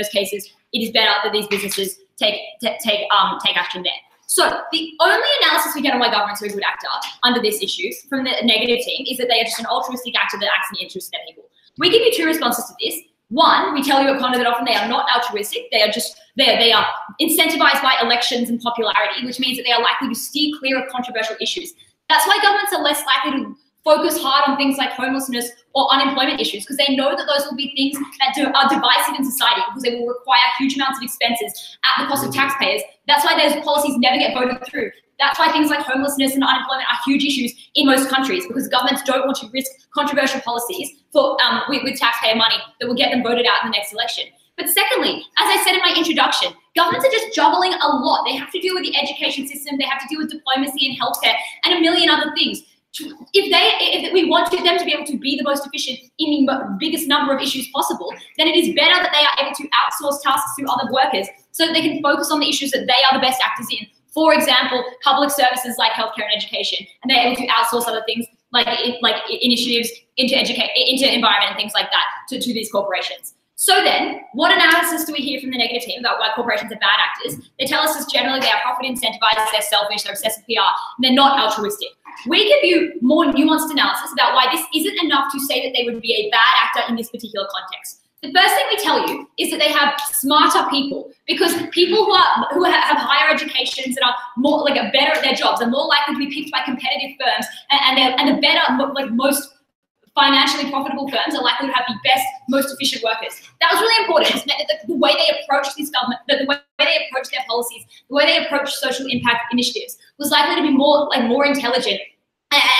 cases, it is better that these businesses take action there. So the only analysis we get on why governments are a good actor under this issue from the negative team is that they are just an altruistic actor that acts in the interest of their people. We give you two responses to this. One, we tell you at Conda that often they are not altruistic. They are incentivized by elections and popularity, which means that they are likely to steer clear of controversial issues. That's why governments are less likely to focus hard on things like homelessness or unemployment issues, because they know that those will be things that are divisive in society, because they will require huge amounts of expenses at the cost of taxpayers. That's why those policies never get voted through. That's why things like homelessness and unemployment are huge issues in most countries, because governments don't want to risk controversial policies for with taxpayer money that will get them voted out in the next election. But secondly, as I said in my introduction, governments are just juggling a lot. They have to deal with the education system, they have to deal with diplomacy and healthcare and a million other things. if we want them to be able to be the most efficient in the biggest number of issues possible, then it is better that they are able to outsource tasks to other workers so that they can focus on the issues that they are the best actors in. For example, public services like healthcare and education, and they're able to outsource other things like initiatives into environment and things like that to these corporations. So then, what analysis do we hear from the negative team about why corporations are bad actors? They tell us that generally they are profit incentivized, they're selfish, they're obsessed with PR, and they're not altruistic. We give you more nuanced analysis about why this isn't enough to say that they would be a bad actor in this particular context. The first thing we tell you is that they have smarter people, because people who have higher educations and are more better at their jobs are more likely to be picked by competitive firms, and the better, most financially profitable firms are likely to have the best, most efficient workers. That was really important. It meant that the way they approach this government, the way they approach their policies, the way they approach social impact initiatives was likely to be more intelligent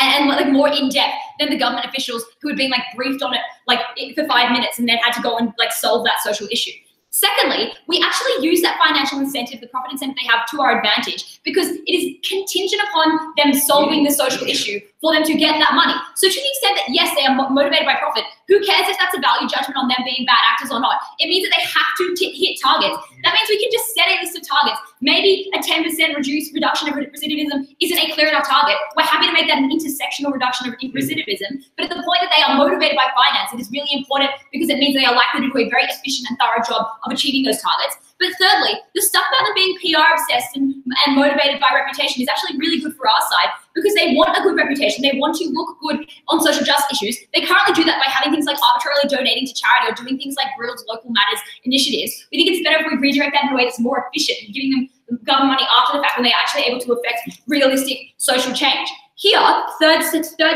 and more in depth than the government officials who had been briefed on it for 5 minutes and then had to go and solve that social issue. Secondly, we actually use that financial incentive, the profit incentive they have, to our advantage, because it is contingent upon them solving the social issue for them to get that money. So to the extent that, yes, they are motivated by profit, who cares if that's a value judgment on them being bad actors or not? It means that they have to hit targets. That means we can just set a list of targets. Maybe a 10% reduction of recidivism isn't a clear enough target. We're happy to make that an intersectional reduction of recidivism. But at the point that they are motivated by finance, it is really important because it means they are likely to do a very efficient and thorough job of achieving those targets. But thirdly, the stuff about them being PR obsessed and motivated by reputation is actually really good for our side, because they want a good reputation. They want to look good on social justice issues. They currently do that by having things like arbitrarily donating to charity or doing things like grilled local matters initiatives. We think it's better if we redirect that in a way that's more efficient, giving them government money after the fact when they're actually able to affect realistic social change. Here, third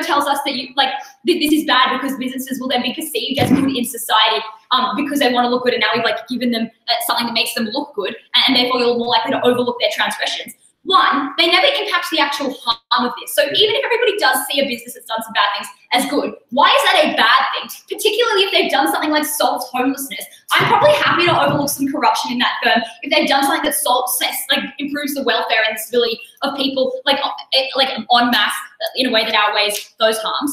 tells us that this is bad because businesses will then be perceived as good in society because they want to look good, and now we've given them something that makes them look good, and therefore you're more likely to overlook their transgressions. One, they never impact the actual harm of this. So even if everybody does see a business that's done some bad things as good, why is that a bad thing? Particularly if they've done something like solved homelessness. I'm probably happy to overlook some corruption in that firm if they've done something that improves the welfare and the stability of people en masse in a way that outweighs those harms.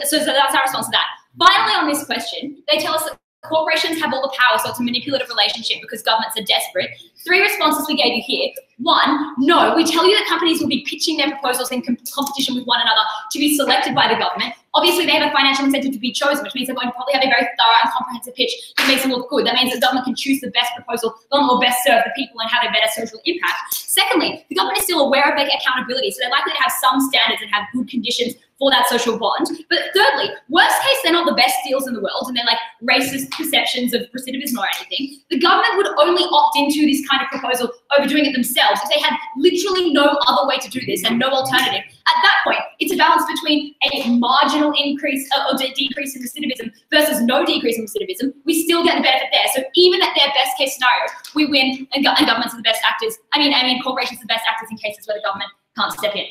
So that's our response to that. Finally, on this question, they tell us that corporations have all the power, so it's a manipulative relationship because governments are desperate. 3 responses we gave you here. 1, no, we tell you that companies will be pitching their proposals in competition with one another to be selected by the government. Obviously, they have a financial incentive to be chosen, which means they're going to probably have a very thorough and comprehensive pitch that makes them look good. That means the government can choose the best proposal, the one that will best serve the people and have a better social impact. Secondly, the government is still aware of their accountability, so they're likely to have some standards and have good conditions for that social bond. But thirdly, worst case, they're not the best deals in the world and they're racist perceptions of recidivism or anything. The government would only opt into this kind of proposal over doing it themselves if they had literally no other way to do this and no alternative. At that point, it's a balance between a marginal increase or decrease in recidivism versus no decrease in recidivism. We still get the benefit there. So even at their best case scenario, we win, and governments are the best actors. I mean, corporations are the best actors in cases where the government can't step in.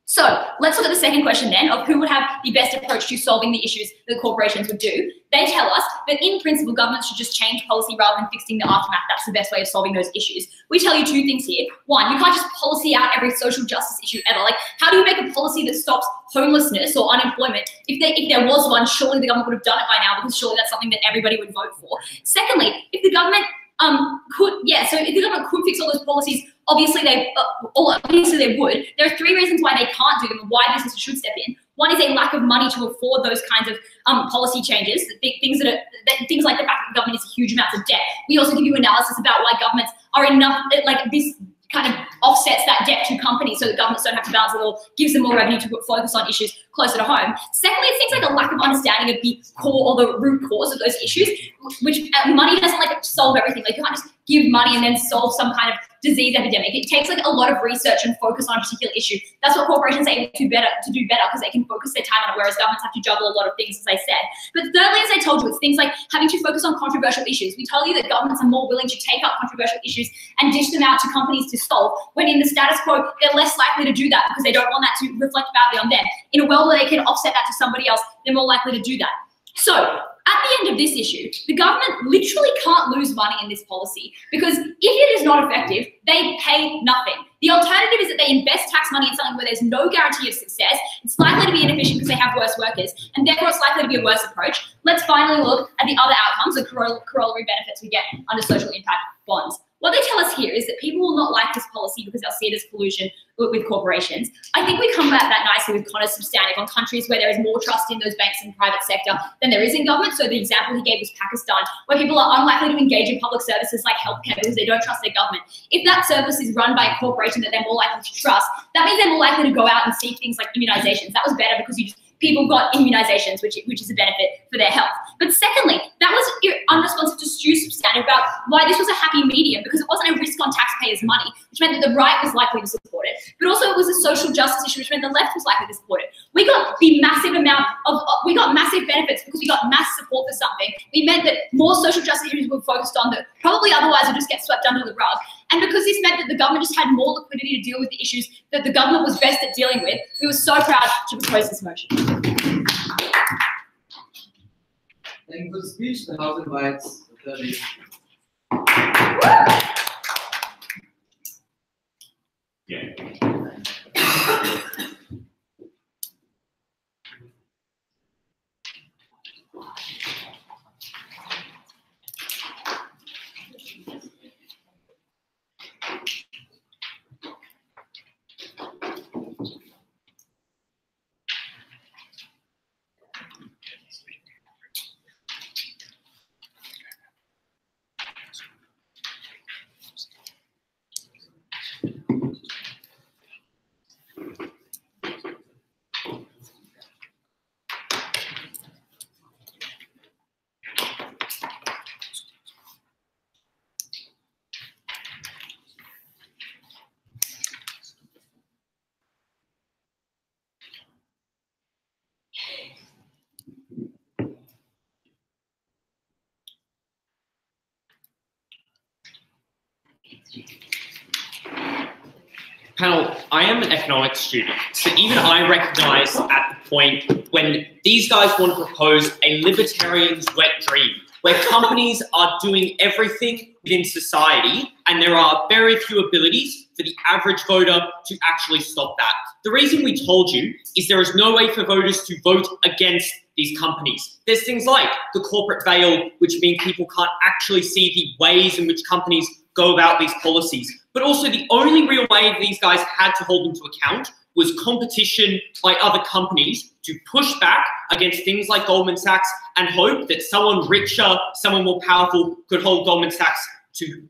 So let's look at the second question then of who would have the best approach to solving the issues that corporations would do. They tell us that in principle, governments should just change policy rather than fixing the aftermath. That's the best way of solving those issues. We tell you 2 things here. 1, you can't just policy out every social justice issue ever. How do you make a policy that stops homelessness or unemployment? If there was one, surely the government would have done it by now, because surely that's something that everybody would vote for. Secondly, if the government if the government could fix all those policies, obviously they would. There are 3 reasons why they can't do them and why businesses should step in. 1 is a lack of money to afford those kinds of policy changes, things like the fact that government is huge amounts of debt. We also give you analysis about why governments are enough, this kind of offsets that debt to companies so that governments don't have to balance it all, gives them more revenue to focus on issues closer to home. Secondly, it seems like a lack of understanding of the core or the root cause of those issues, which money doesn't solve everything. You can't just give money and then solve some kind of disease epidemic. It takes a lot of research and focus on a particular issue. That's what corporations are able to do better because they can focus their time on it, whereas governments have to juggle a lot of things, as I said. But thirdly, as I told you, it's things like having to focus on controversial issues. We tell you that governments are more willing to take up controversial issues and dish them out to companies to solve, when in the status quo, they're less likely to do that because they don't want that to reflect badly on them. In a world where they can offset that to somebody else, they're more likely to do that. So, at the the end of this issue, the government literally can't lose money in this policy because if it is not effective, they pay nothing. The alternative is that they invest tax money in something where there's no guarantee of success. It's likely to be inefficient because they have worse workers, and therefore it's likely to be a worse approach. Let's finally look at the other outcomes, the corollary benefits we get under social impact bonds. What they tell us here is that people will not like this policy because they'll see it as collusion with corporations. I think we come at that nicely with Connor's substantive on countries where there is more trust in those banks and private sector than there is in government. So the example he gave was Pakistan, where people are unlikely to engage in public services like healthcare because they don't trust their government. If that service is run by a corporation that they're more likely to trust, that means they're more likely to go out and seek things like immunizations. That was better because people got immunizations, which is a benefit for their health. But secondly, that was unresponsive to Stu's substantive about why this was a happy medium, because it wasn't a risk on taxpayers' money, which meant that the right was likely to support it. But also it was a social justice issue, which meant the left was likely to support it. We got we got massive benefits because we got mass support for something. We meant that more social justice issues were focused on that probably otherwise would just get swept under the rug. And because this meant that the government just had more liquidity to deal with the issues that the government was best at dealing with, we were so proud to propose this motion. Thank you for the speech. The House invites the third. Panel, I am an economics student, so even I recognise at the point when these guys want to propose a libertarian's wet dream, where companies are doing everything within society and there are very few abilities for the average voter to actually stop that. The reason we told you is there is no way for voters to vote against these companies. There's things like the corporate veil, which mean people can't actually see the ways in which companies go about these policies. But also the only real way these guys had to hold them to account was competition by other companies to push back against things like Goldman Sachs and hope that someone richer, someone more powerful could hold Goldman Sachs to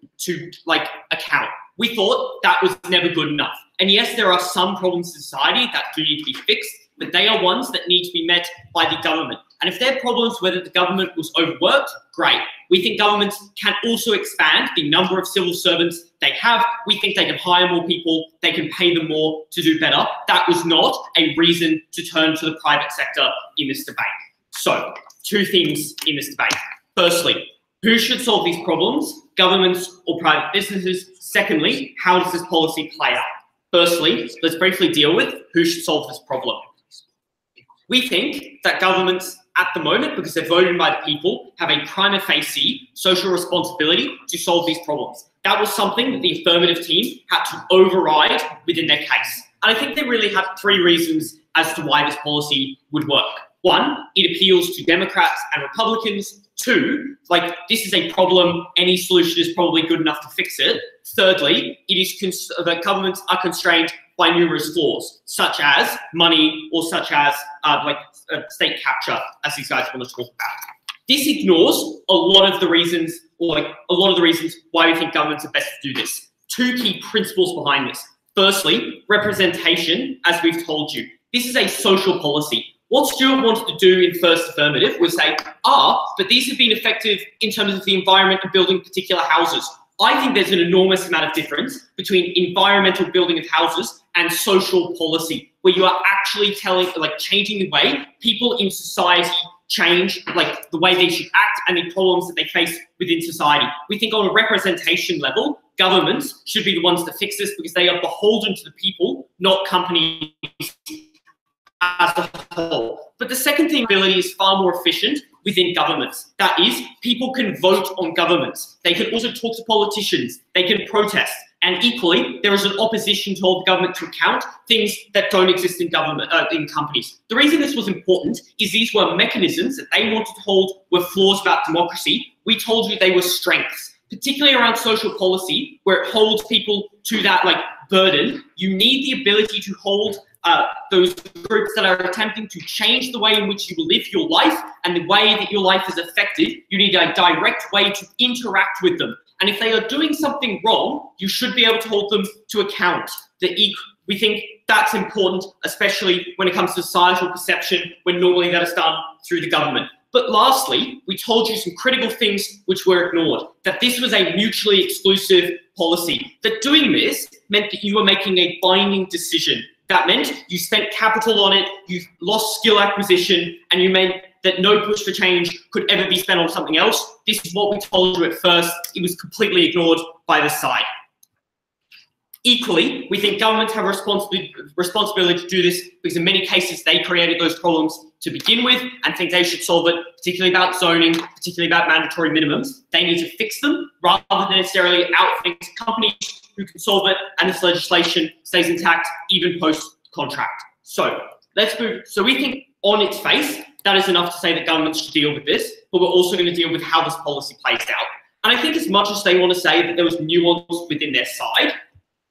account. We thought that was never good enough. And yes, there are some problems in society that do need to be fixed, but they are ones that need to be met by the government. And if there are problems whether the government was overworked, great. We think governments can also expand the number of civil servants they have. We think they can hire more people, they can pay them more to do better. That was not a reason to turn to the private sector in this debate. So, two things in this debate. Firstly, who should solve these problems, governments or private businesses? Secondly, how does this policy play out? Firstly, let's briefly deal with who should solve this problem. We think that governments at the moment, because they're voted by the people, have a prima facie social responsibility to solve these problems. That was something that the Affirmative team had to override within their case. And I think they really have three reasons as to why this policy would work. One, it appeals to Democrats and Republicans. Two, this is a problem, any solution is probably good enough to fix it. Thirdly, it is that governments are constrained by numerous flaws, such as money or such as state capture, as these guys want to talk about. This ignores a lot of the reasons, why we think governments are best to do this. Two key principles behind this. Firstly, representation, as we've told you. This is a social policy. What Stuart wanted to do in first Affirmative was say, but these have been effective in terms of the environment of building particular houses. I think there's an enormous amount of difference between environmental building of houses and social policy, where you are actually changing the way people in society change, the way they should act and the problems that they face within society. We think on a representation level, governments should be the ones to fix this because they are beholden to the people, not companies as a whole. But the second thing, ability is far more efficient within governments. That is, people can vote on governments. They can also talk to politicians. They can protest. And equally, there is an opposition to hold the government to account, things that don't exist in government, in companies. The reason this was important is these were mechanisms that they wanted to hold were flaws about democracy. We told you they were strengths, particularly around social policy, where it holds people to that burden. You need the ability to hold those groups that are attempting to change the way in which you live your life and the way that your life is affected. You need a direct way to interact with them. And if they are doing something wrong, you should be able to hold them to account. We think that's important, especially when it comes to societal perception, when normally that is done through the government. But lastly, we told you some critical things which were ignored, that this was a mutually exclusive policy, that doing this meant that you were making a binding decision. That meant you spent capital on it, you lost skill acquisition, and you meant that no push for change could ever be spent on something else. This is what we told you at first. It was completely ignored by the side. Equally, we think governments have a responsibility to do this because in many cases they created those problems to begin with and think they should solve it, particularly about zoning, particularly about mandatory minimums. They need to fix them rather than necessarily outthink companies who can solve it, and this legislation stays intact even post-contract. So let's move. So we think on its face, that is enough to say that governments should deal with this, but we're also going to deal with how this policy plays out. And I think as much as they want to say that there was nuance within their side,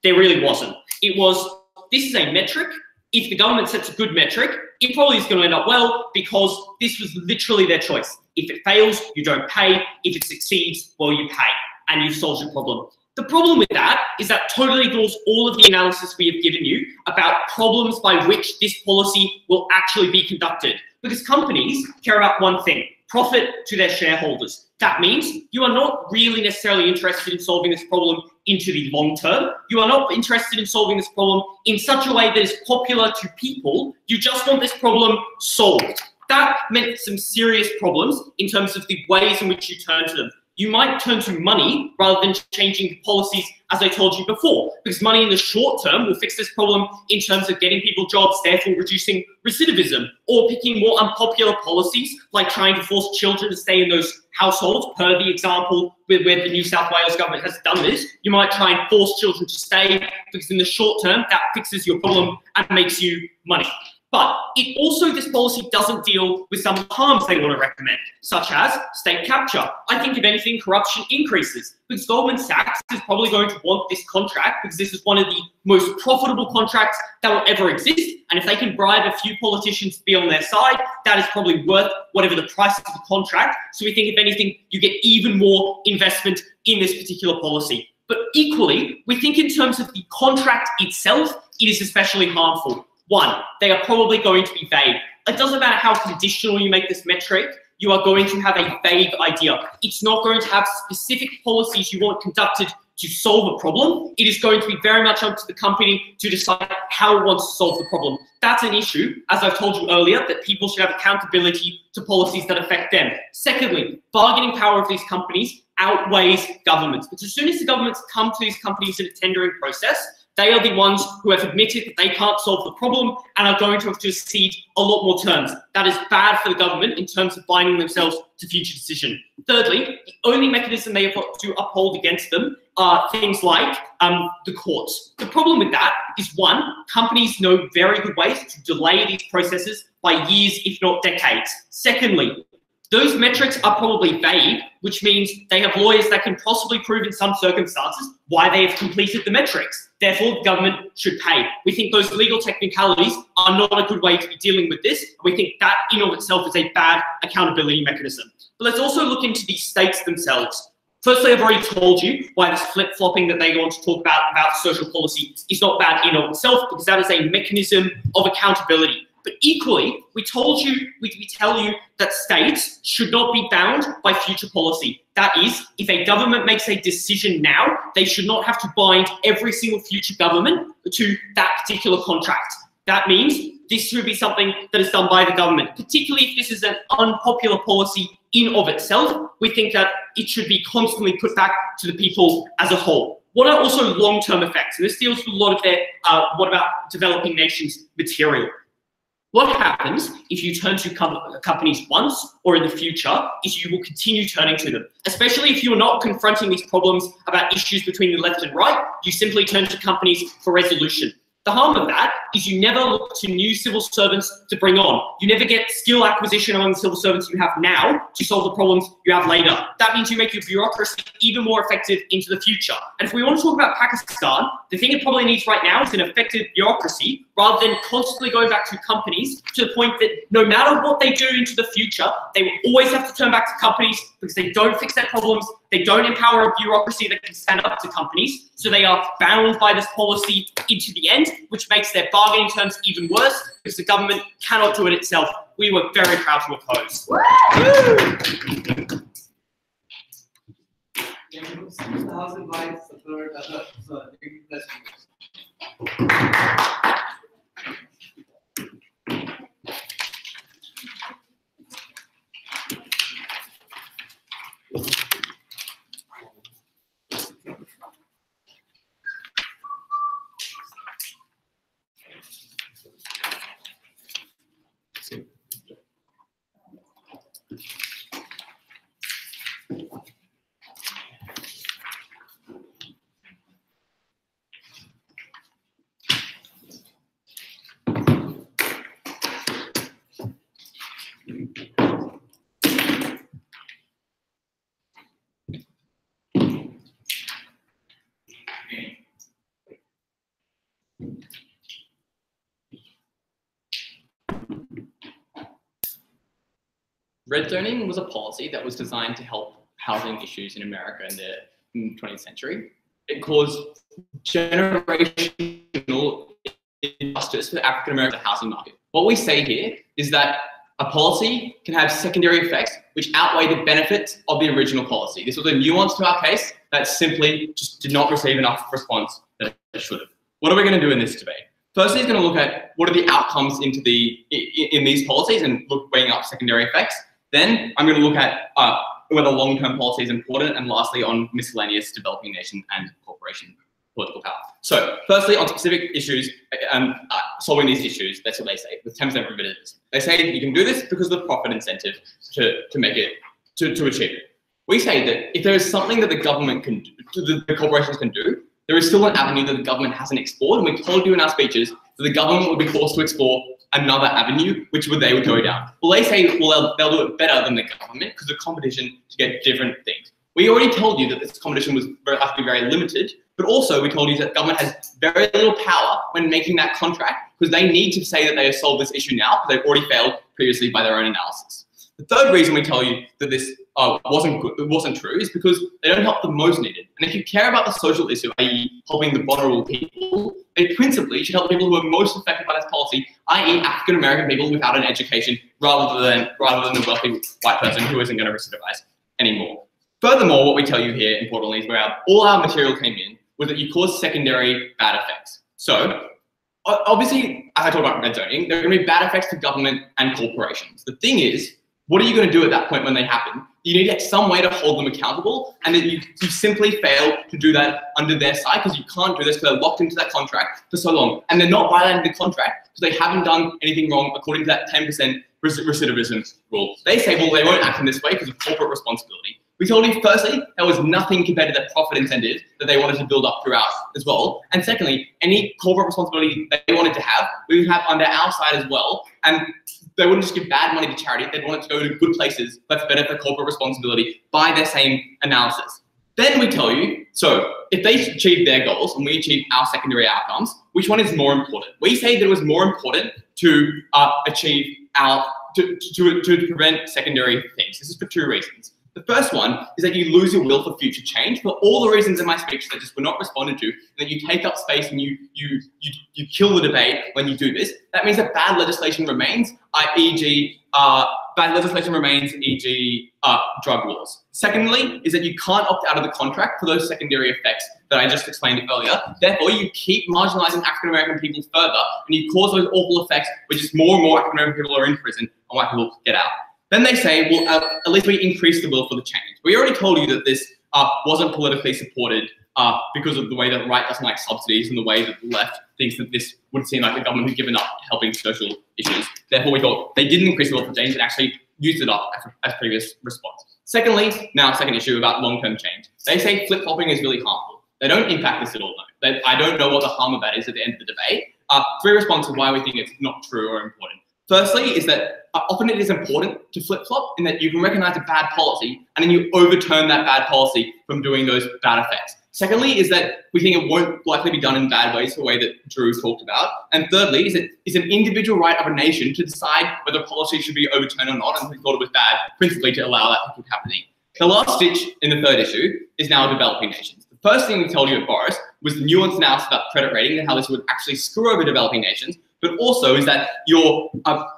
there really wasn't. It was, this is a metric. If the government sets a good metric, it probably is going to end up well because this was literally their choice. If it fails, you don't pay. If it succeeds, well, you pay and you've solved your problem. The problem with that is that totally ignores all of the analysis we have given you about problems by which this policy will actually be conducted. Because companies care about one thing, profit to their shareholders. That means you are not really necessarily interested in solving this problem into the long term. You are not interested in solving this problem in such a way that is popular to people. You just want this problem solved. That meant some serious problems in terms of the ways in which you turn to them. You might turn to money rather than changing policies, as I told you before, because money in the short term will fix this problem in terms of getting people jobs, therefore reducing recidivism, or picking more unpopular policies like trying to force children to stay in those households, per the example where the New South Wales government has done this. You might try and force children to stay because in the short term, that fixes your problem and makes you money. But it also, this policy doesn't deal with some harms they want to recommend, such as state capture. I think if anything, corruption increases because Goldman Sachs is probably going to want this contract because this is one of the most profitable contracts that will ever exist. And if they can bribe a few politicians to be on their side, that is probably worth whatever the price of the contract. So we think if anything, you get even more investment in this particular policy. But equally, we think in terms of the contract itself, it is especially harmful. One, they are probably going to be vague. It doesn't matter how conditional you make this metric, you are going to have a vague idea. It's not going to have specific policies you want conducted to solve a problem. It is going to be very much up to the company to decide how it wants to solve the problem. That's an issue, as I've told you earlier, that people should have accountability to policies that affect them. Secondly, bargaining power of these companies outweighs governments. Because as soon as the governments come to these companies in a tendering process, they are the ones who have admitted that they can't solve the problem and are going to have to cede a lot more terms. That is bad for the government in terms of binding themselves to future decision. Thirdly, the only mechanism they have to uphold against them are things like the courts. The problem with that is, one, companies know very good ways to delay these processes by years, if not decades. Secondly, those metrics are probably vague, which means they have lawyers that can possibly prove in some circumstances why they have completed the metrics. Therefore, the government should pay. We think those legal technicalities are not a good way to be dealing with this. We think that in of itself is a bad accountability mechanism. But let's also look into the states themselves. Firstly, I've already told you why this flip-flopping that they want to talk about social policy is not bad in of itself, because that is a mechanism of accountability. But equally, we tell you that states should not be bound by future policy. That is, if a government makes a decision now, they should not have to bind every single future government to that particular contract. That means this should be something that is done by the government, particularly if this is an unpopular policy in of itself. We think that it should be constantly put back to the people as a whole. What are also long-term effects? And this deals with a lot of their what about developing nations material. What happens if you turn to companies once or in the future is you will continue turning to them, especially if you are not confronting these problems about issues between the left and right, you simply turn to companies for resolution. The harm of that is you never look to new civil servants to bring on. You never get skill acquisition among the civil servants you have now to solve the problems you have later. That means you make your bureaucracy even more effective into the future. And if we want to talk about Pakistan, the thing it probably needs right now is an effective bureaucracy rather than constantly going back to companies, to the point that no matter what they do into the future, they will always have to turn back to companies because they don't fix their problems. They don't empower a bureaucracy that can stand up to companies. So they are bound by this policy into the end, which makes their bargaining terms even worse because the government cannot do it itself. We were very proud to oppose. 6,000 likes, the third, so let's Red zoning was a policy that was designed to help housing issues in America in the 20th century. It caused generational injustice for the African American housing market. What we say here is that a policy can have secondary effects which outweigh the benefits of the original policy. This was a nuance to our case that simply just did not receive enough response that it should have. What are we going to do in this debate? Firstly, it's going to look at what are the outcomes in these policies and weighing up secondary effects. Then I'm going to look at whether long-term policy is important, and lastly on miscellaneous developing nation and corporation political power. So firstly, on specific issues, solving these issues, that's what they say, with 10% revisitism. They say that you can do this because of the profit incentive to make it, to achieve it. We say that if there is something that the government can do, the corporations can do, there is still an avenue that the government hasn't explored, and we told you in our speeches that the government would be forced to explore another avenue, which they would go down. Well, they say, well, they'll do it better than the government because of competition to get different things. We already told you that this competition was have to be very limited, but also we told you that government has very little power when making that contract because they need to say that they have solved this issue now because they've already failed previously by their own analysis. The third reason we tell you that this wasn't true is because they don't help the most needed. And if you care about the social issue, i.e. helping the vulnerable people, they principally should help people who are most affected by this policy, i.e. African American people without an education, rather than the wealthy white person who isn't going to recidivize anymore. Furthermore, what we tell you here, importantly, is where all our material came in, was that you cause secondary bad effects. So, obviously, as I talk about red zoning, there are going to be bad effects to government and corporations. The thing is, what are you going to do at that point when they happen? You need to get some way to hold them accountable, and that you simply fail to do that under their side because you can't do this because they're locked into that contract for so long. And they're not violating the contract because they haven't done anything wrong according to that 10% recidivism rule. They say, well, they won't act in this way because of corporate responsibility. We told you, firstly, there was nothing compared to the profit incentive that they wanted to build up throughout as well. And secondly, any corporate responsibility they wanted to have, we would have under our side as well. And they wouldn't just give bad money to charity, they'd want it to go to good places that's better for corporate responsibility by their same analysis. Then we tell you, so if they achieve their goals and we achieve our secondary outcomes, which one is more important? We say that it was more important to achieve our, to prevent secondary things. This is for two reasons. The first one is that you lose your will for future change for all the reasons in my speech that just were not responded to, that you take up space and you kill the debate when you do this. That means that bad legislation remains, e.g. Drug laws. Secondly, is that you can't opt out of the contract for those secondary effects that I just explained earlier. Therefore, you keep marginalizing African American people further, and you cause those awful effects where just more and more African American people are in prison and white people get out. Then they say, well, at least we increase the will for the change. We already told you that this wasn't politically supported because of the way that the right doesn't like subsidies and the way that the left thinks that this would seem like the government had given up helping social issues. Therefore, we thought they didn't increase the wealth of change and actually used it up as previous response. Secondly, now second issue about long-term change. They say flip-flopping is really harmful. They don't impact this at all, though. I don't know what the harm of that is at the end of the debate. Three responses why we think it's not true or important. Firstly is that often it is important to flip-flop in that you can recognize a bad policy and then you overturn that bad policy from doing those bad effects. Secondly is that we think it won't likely be done in bad ways, the way that Drew talked about. And thirdly is that it's an individual right of a nation to decide whether policy should be overturned or not, and we thought it was bad, principally to allow that to keep happening. The last stitch in the third issue is now developing nations. The first thing we told you at Boris was the nuanced analysis about credit rating and how this would actually screw over developing nations, but also is that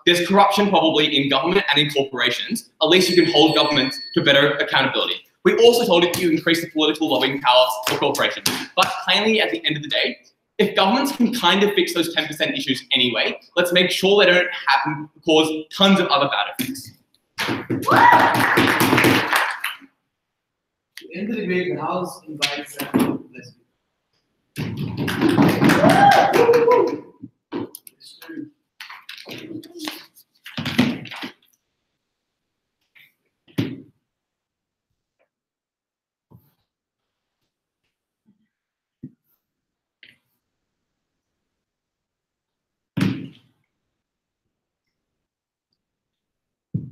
there's corruption probably in government and in corporations. At least you can hold governments to better accountability. We also told you increase the political lobbying powers for corporations. But plainly, at the end of the day, if governments can kind of fix those 10% issues anyway, let's make sure they don't cause tons of other bad effects. To end the debate, the House invites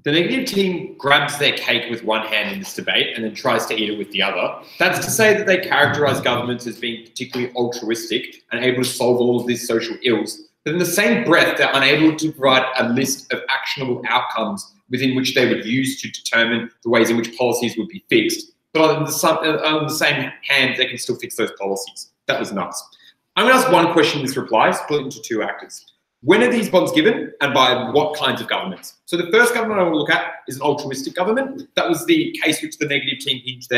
The negative team grabs their cake with one hand in this debate and then tries to eat it with the other. That's to say that they characterise governments as being particularly altruistic and able to solve all of these social ills. But in the same breath, they're unable to provide a list of actionable outcomes within which they would use to determine the ways in which policies would be fixed. But on the same hand, they can still fix those policies. That was nuts. I'm going to ask one question in this reply, split into two actors. When are these bonds given and by what kinds of governments? So the first government I want to look at is an altruistic government. That was the case which the negative team hinged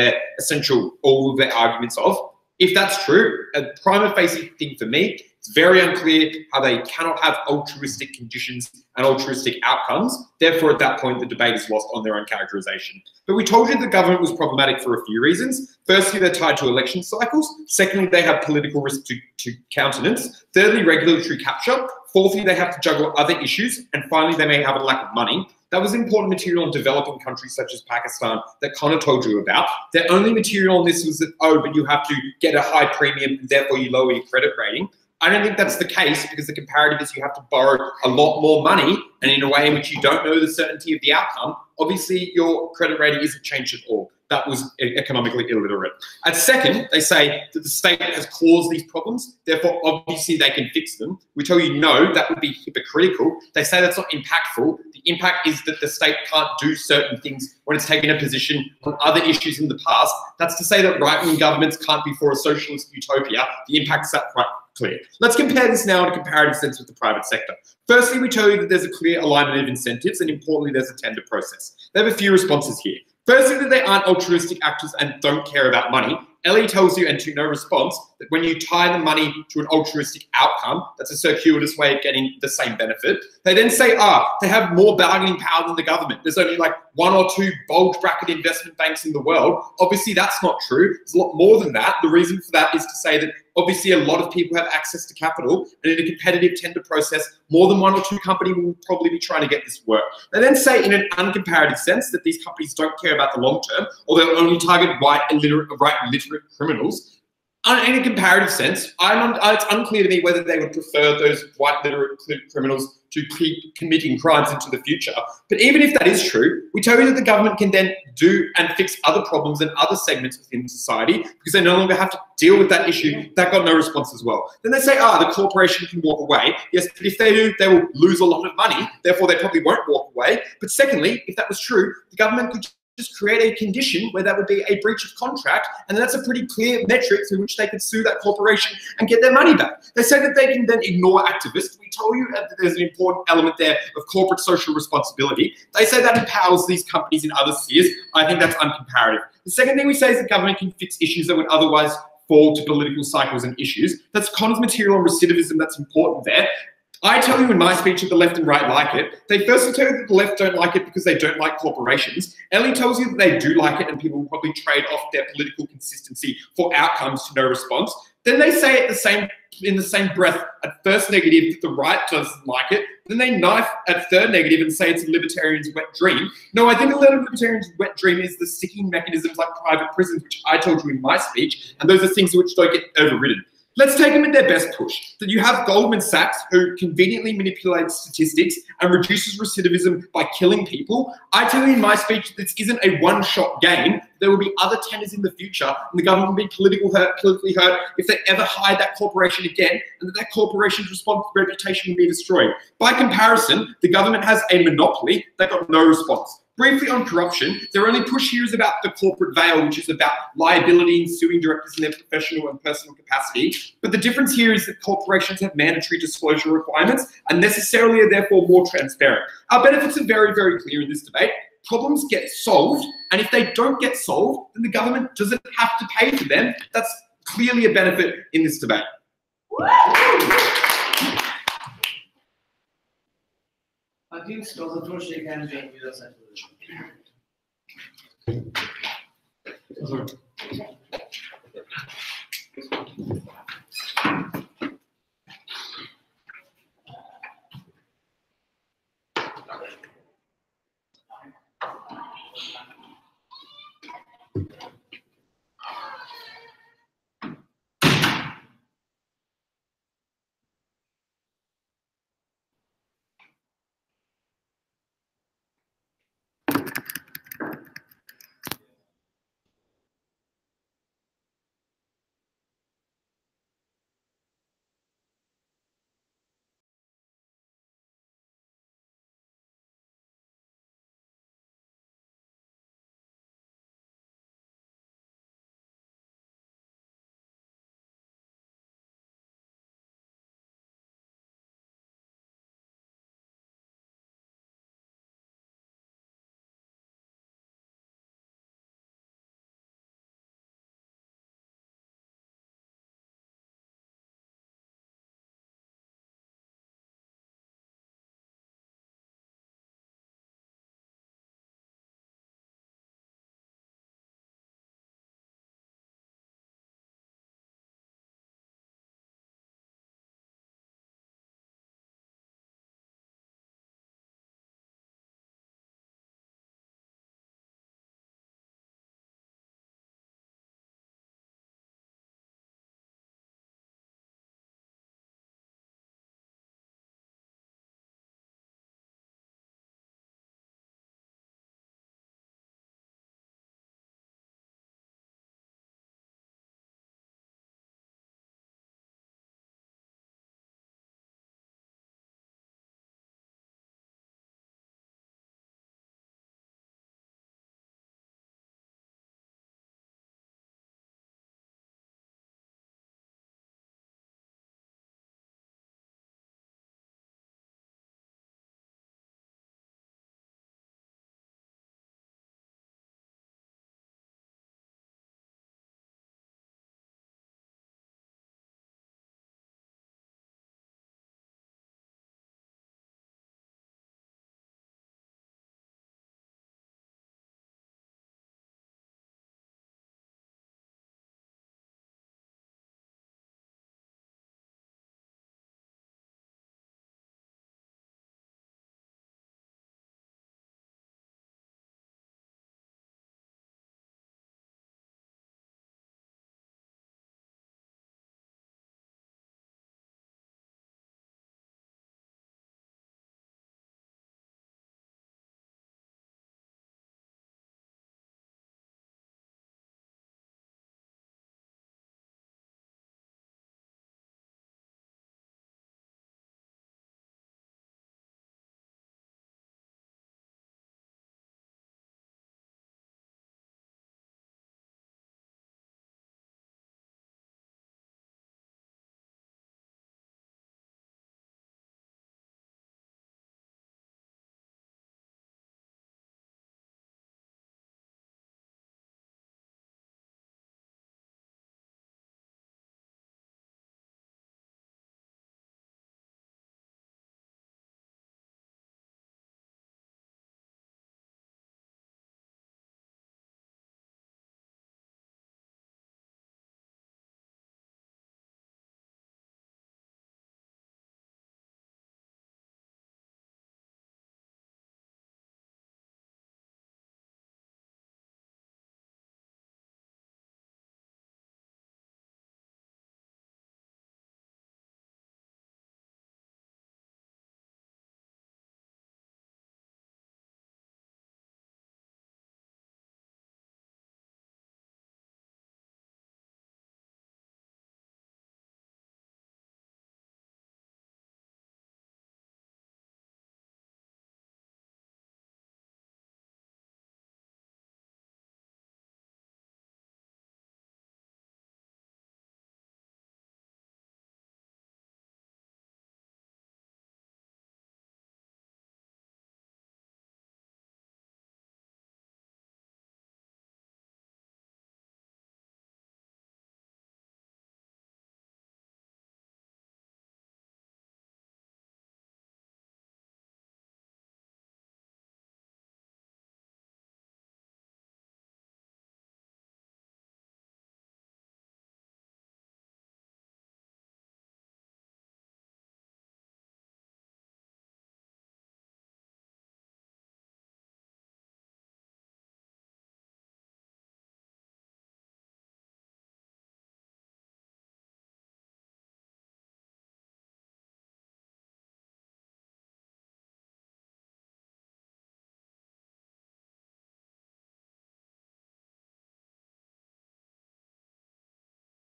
all of their arguments of. If that's true, a prima facie thing for me, it's very unclear how they cannot have altruistic conditions and altruistic outcomes. Therefore, at that point, the debate is lost on their own characterization. But we told you the government was problematic for a few reasons. Firstly, they're tied to election cycles. Secondly, they have political risk to countenance. Thirdly, regulatory capture. Fourthly, they have to juggle other issues. And finally, they may have a lack of money. That was important material in developing countries such as Pakistan that Connor told you about. Their only material on this was that, oh, but you have to get a high premium and therefore you lower your credit rating. I don't think that's the case because the comparative is you have to borrow a lot more money and in a way in which you don't know the certainty of the outcome. Obviously, your credit rating isn't changed at all. That was economically illiterate. At second, they say that the state has caused these problems, therefore obviously they can fix them. We tell you no, that would be hypocritical. They say that's not impactful. The impact is that the state can't do certain things when it's taken a position on other issues in the past. That's to say that right-wing governments can't be for a socialist utopia. The impact's that quite clear. Let's compare this now in a comparative sense with the private sector. Firstly, we tell you that there's a clear alignment of incentives and importantly, there's a tender process. They have a few responses here. Firstly, that they aren't altruistic actors and don't care about money. Ellie tells you, and to no response, that when you tie the money to an altruistic outcome, that's a circuitous way of getting the same benefit. They then say, they have more bargaining power than the government. There's only like 1 or 2 bulge bracket investment banks in the world. Obviously, that's not true. There's a lot more than that. The reason for that is to say that obviously a lot of people have access to capital, and in a competitive tender process, more than 1 or 2 companies will probably be trying to get this work. They then say in an uncomparative sense that these companies don't care about the long term, or they'll only target white literate criminals. In a comparative sense, it's unclear to me whether they would prefer those white literate criminals to keep committing crimes into the future. But even if that is true, we tell you that the government can then do and fix other problems in other segments within society because they no longer have to deal with that issue. That got no response as well. Then they say, the corporation can walk away. Yes, but if they do, they will lose a lot of money. Therefore, they probably won't walk away. But secondly, if that was true, the government could just create a condition where that would be a breach of contract, and that's a pretty clear metric through which they could sue that corporation and get their money back. They say that they can then ignore activists. We told you that there's an important element there of corporate social responsibility. They say that empowers these companies in other spheres. I think that's uncomparative. The second thing we say is that government can fix issues that would otherwise fall to political cycles and issues. That's Connor's material on recidivism that's important there. I tell you in my speech that the left and right like it. They firstly tell you that the left don't like it because they don't like corporations. Ellie tells you that they do like it and people will probably trade off their political consistency for outcomes to no response. Then they say in the same breath at first negative that the right doesn't like it. Then they knife at third negative and say it's a libertarian's wet dream. No, I think a libertarian's wet dream is the sticking mechanisms like private prisons, which I told you in my speech, and those are things which don't get overridden. Let's take them at their best push. That you have Goldman Sachs, who conveniently manipulates statistics and reduces recidivism by killing people. I tell you in my speech that this isn't a one-shot game. There will be other tenors in the future, and the government will be politically hurt if they ever hire that corporation again, and that corporation's reputation will be destroyed. By comparison, the government has a monopoly that got no response. Briefly on corruption, their only push here is about the corporate veil, which is about liability and suing directors in their professional and personal capacity. But the difference here is that corporations have mandatory disclosure requirements and necessarily are therefore more transparent. Our benefits are very, very clear in this debate. Problems get solved, and if they don't get solved, then the government doesn't have to pay for them. That's clearly a benefit in this debate. Teams, close the floor, shake hands, join with us.